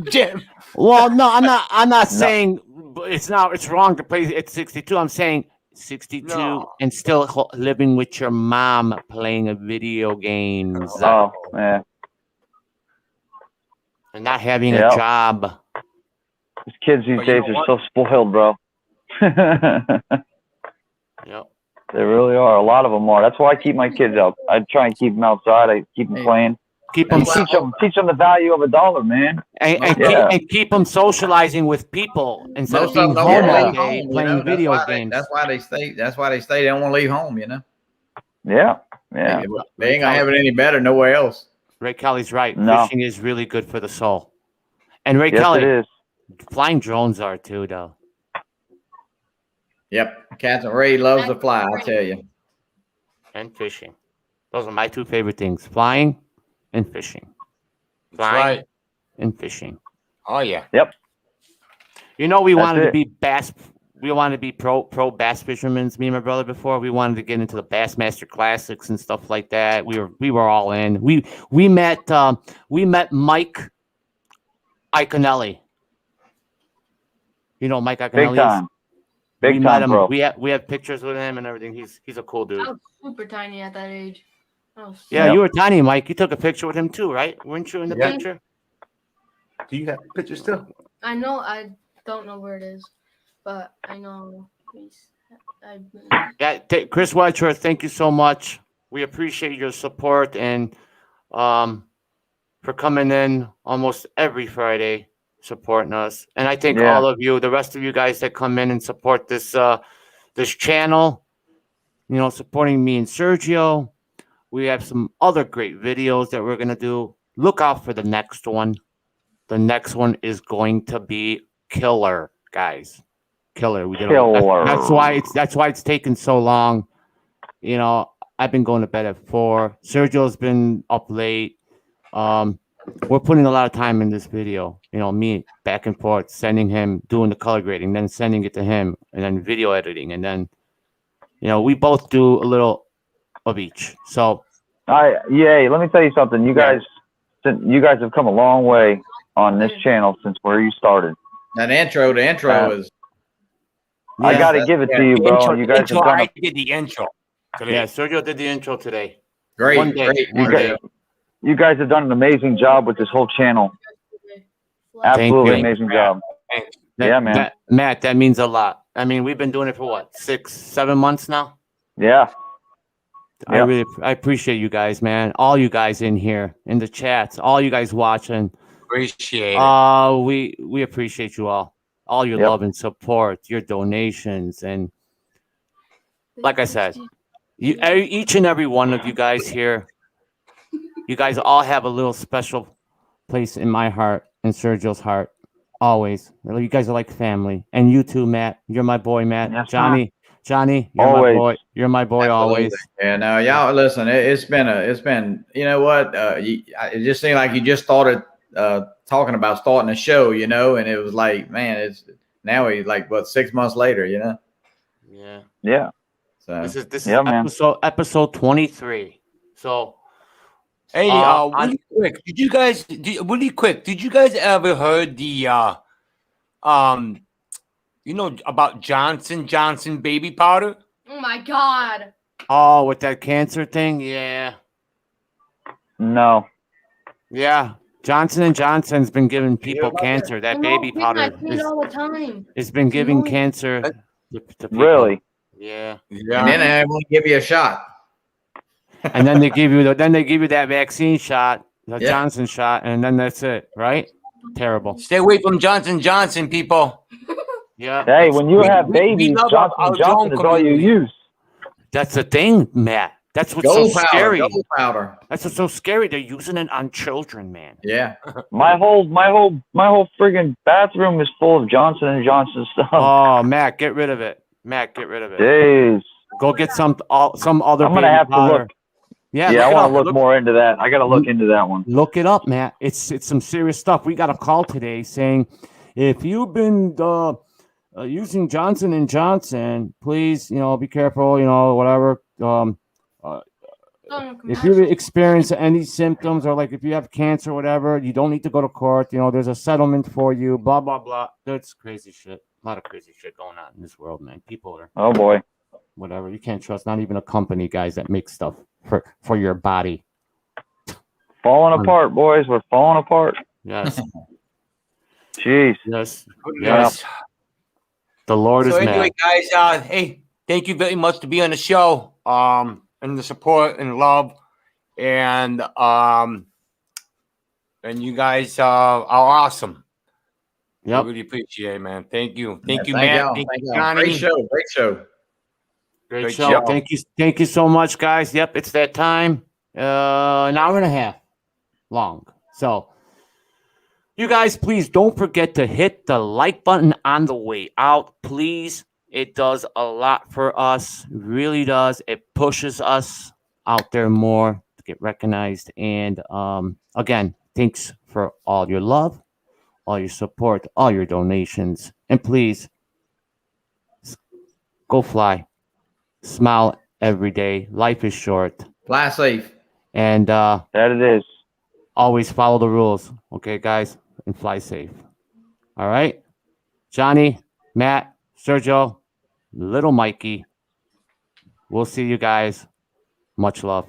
Jim. Well, no, I'm not saying it's wrong to play at 62. I'm saying 62 No. and still living with your mom playing video games Oh, man. and not having Yeah. a job. These kids these But you days know are so spoiled, bro. Yep. They really are. A lot of them are. That's why I keep my kids out. I try and keep them outside. I keep them playing. Keep them Well, Teach them the value of $1, man. and keep them socializing with people instead of Most being of them home don't all leave day home, you playing know? video games. That's why they stay. That's why they stay. They don't want to leave home, you know. Yeah. Yeah. They ain't gonna have it any better nowhere else. Ray Kelly's right. No. Fishing is really good for the soul. And Ray Yes, Kelly, it is. flying drones are too, though. Yep, Captain Ray loves to fly. I tell you. And fishing. Those are my two favorite things: flying and fishing. That's Flying right. and fishing. Oh yeah. You know, we That's wanted to it. be bass. We wanted to be pro bass fishermen. Me and my brother before we wanted to get into the Bassmaster Classics and stuff like that. We were all in. We met Mike Iaconelli. You know Mike Iaconelli. Big time. We Big met time, him. bro. We have pictures with him and everything. He's a cool dude. I was super tiny at that age. Yeah, Yep. you were tiny, Mike. You took a picture with him too, right? Weren't you in the Yeah. picture? Do you have pictures still? I know. I don't know where it is, but I know I've been. Yeah, Chris Wedgeworth, thank you so much. We appreciate your support and for coming in almost every Friday, supporting us. And I think all of you, the rest of you guys that come in and support this this channel, you know, supporting me and Sergio. We have some other great videos that we're gonna do. Look out for the next one. The next one is going to be killer, guys. Killer. We did that's why it's taken so long. You know, I've been going to bed at 4. Sergio's been up late. We're putting a lot of time in this video. You know, me back and forth, sending him, doing the color grading, then sending it to him, and then video editing, and then, you know, we both do a little of each. So, let me tell you something. You guys have come a long way on this channel since where you started. The intro is. I got to give it to you, bro. You guys have done. I did the intro. Today. Yeah, Sergio did the intro today. Great. One day. You guys have done an amazing job with this whole channel. Absolutely amazing job. Yeah, man. Matt, that means a lot. I mean, we've been doing it for what, 6, 7 months now? Yeah. I appreciate you guys, man. All you guys in here, in the chats, all you guys watching. Appreciate it. We appreciate you all. All your love and support, your donations, and like I said, each and every one of you guys here, you guys all have a little special place in my heart and Sergio's heart. Always. You guys are like family. And you too, Matt. You're my boy, Matt. Yes, Johnny, you're always. my boy. You're my boy. Absolutely. Always. Yeah, no, y'all listen, it's been, you know what? It just seemed like you just started talking about starting a show, you know, and it was like, man, it's now we like 6 months later, you know? Yeah. Yeah. So this is episode 23. So hey, really quick, did you guys ever heard the you know about Johnson baby powder? Oh my God. Oh, with that cancer thing? Yeah. No. Yeah. Johnson & Johnson's been giving people cancer. That baby powder all the time. It's been giving cancer to people. Really? Yeah. And then they won't give you a shot. And then they give you that vaccine shot, the Johnson shot, and then that's it, right? Terrible. Stay away from Johnson, people. Yeah. Hey, when you have babies, Johnson is all you use. That's the thing, Matt. That's what's so scary. Gold powder. That's what's so scary. They're using it on children, man. Yeah. My whole friggin' bathroom is full of Johnson & Johnson stuff. Oh, Matt, get rid of it. Matt, get rid of it. Jeez. Go get some other. I'm gonna have to look. Yeah, I want to look more into that. I got to look into that one. Look it up, Matt. It's some serious stuff. We got a call today saying, if you've been using Johnson & Johnson, please, be careful, whatever. If you experience any symptoms or like if you have cancer or whatever, you don't need to go to court. There's a settlement for you, blah, blah, blah. That's crazy shit. A lot of crazy shit going on in this world, man. People are. Oh, boy. Whatever. You can't trust not even a company, guys, that makes stuff for your body. Falling apart, boys. We're falling apart. Yes. Jeez. Yes. The Lord is anyway, mad. guys, hey, thank you very much to be on the show. And the support and love. And you guys are awesome. Yep. I really appreciate it, man. Thank you. Thank you, thank Matt. y'all. Thank you, Johnny. Great show. Great show. Thank you so much, guys. Yep, it's that time. An hour and a half long. So you guys, please don't forget to hit the like button on the way out, please. It does a lot for us. It really does. It pushes us out there more to get recognized. And again, thanks for all your love, all your support, all your donations. And please go fly. Smile every day. Life is short. Fly safe. And that it is. Always follow the rules. Okay, guys? And fly safe. All right? Johnny, Matt, Sergio, Little Mikey. We'll see you guys. Much love.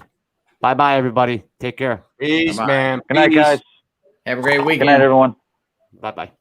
Bye-bye, everybody. Take care. Peace, man. Good night, guys. Have a great weekend. Good night, everyone. Bye-bye.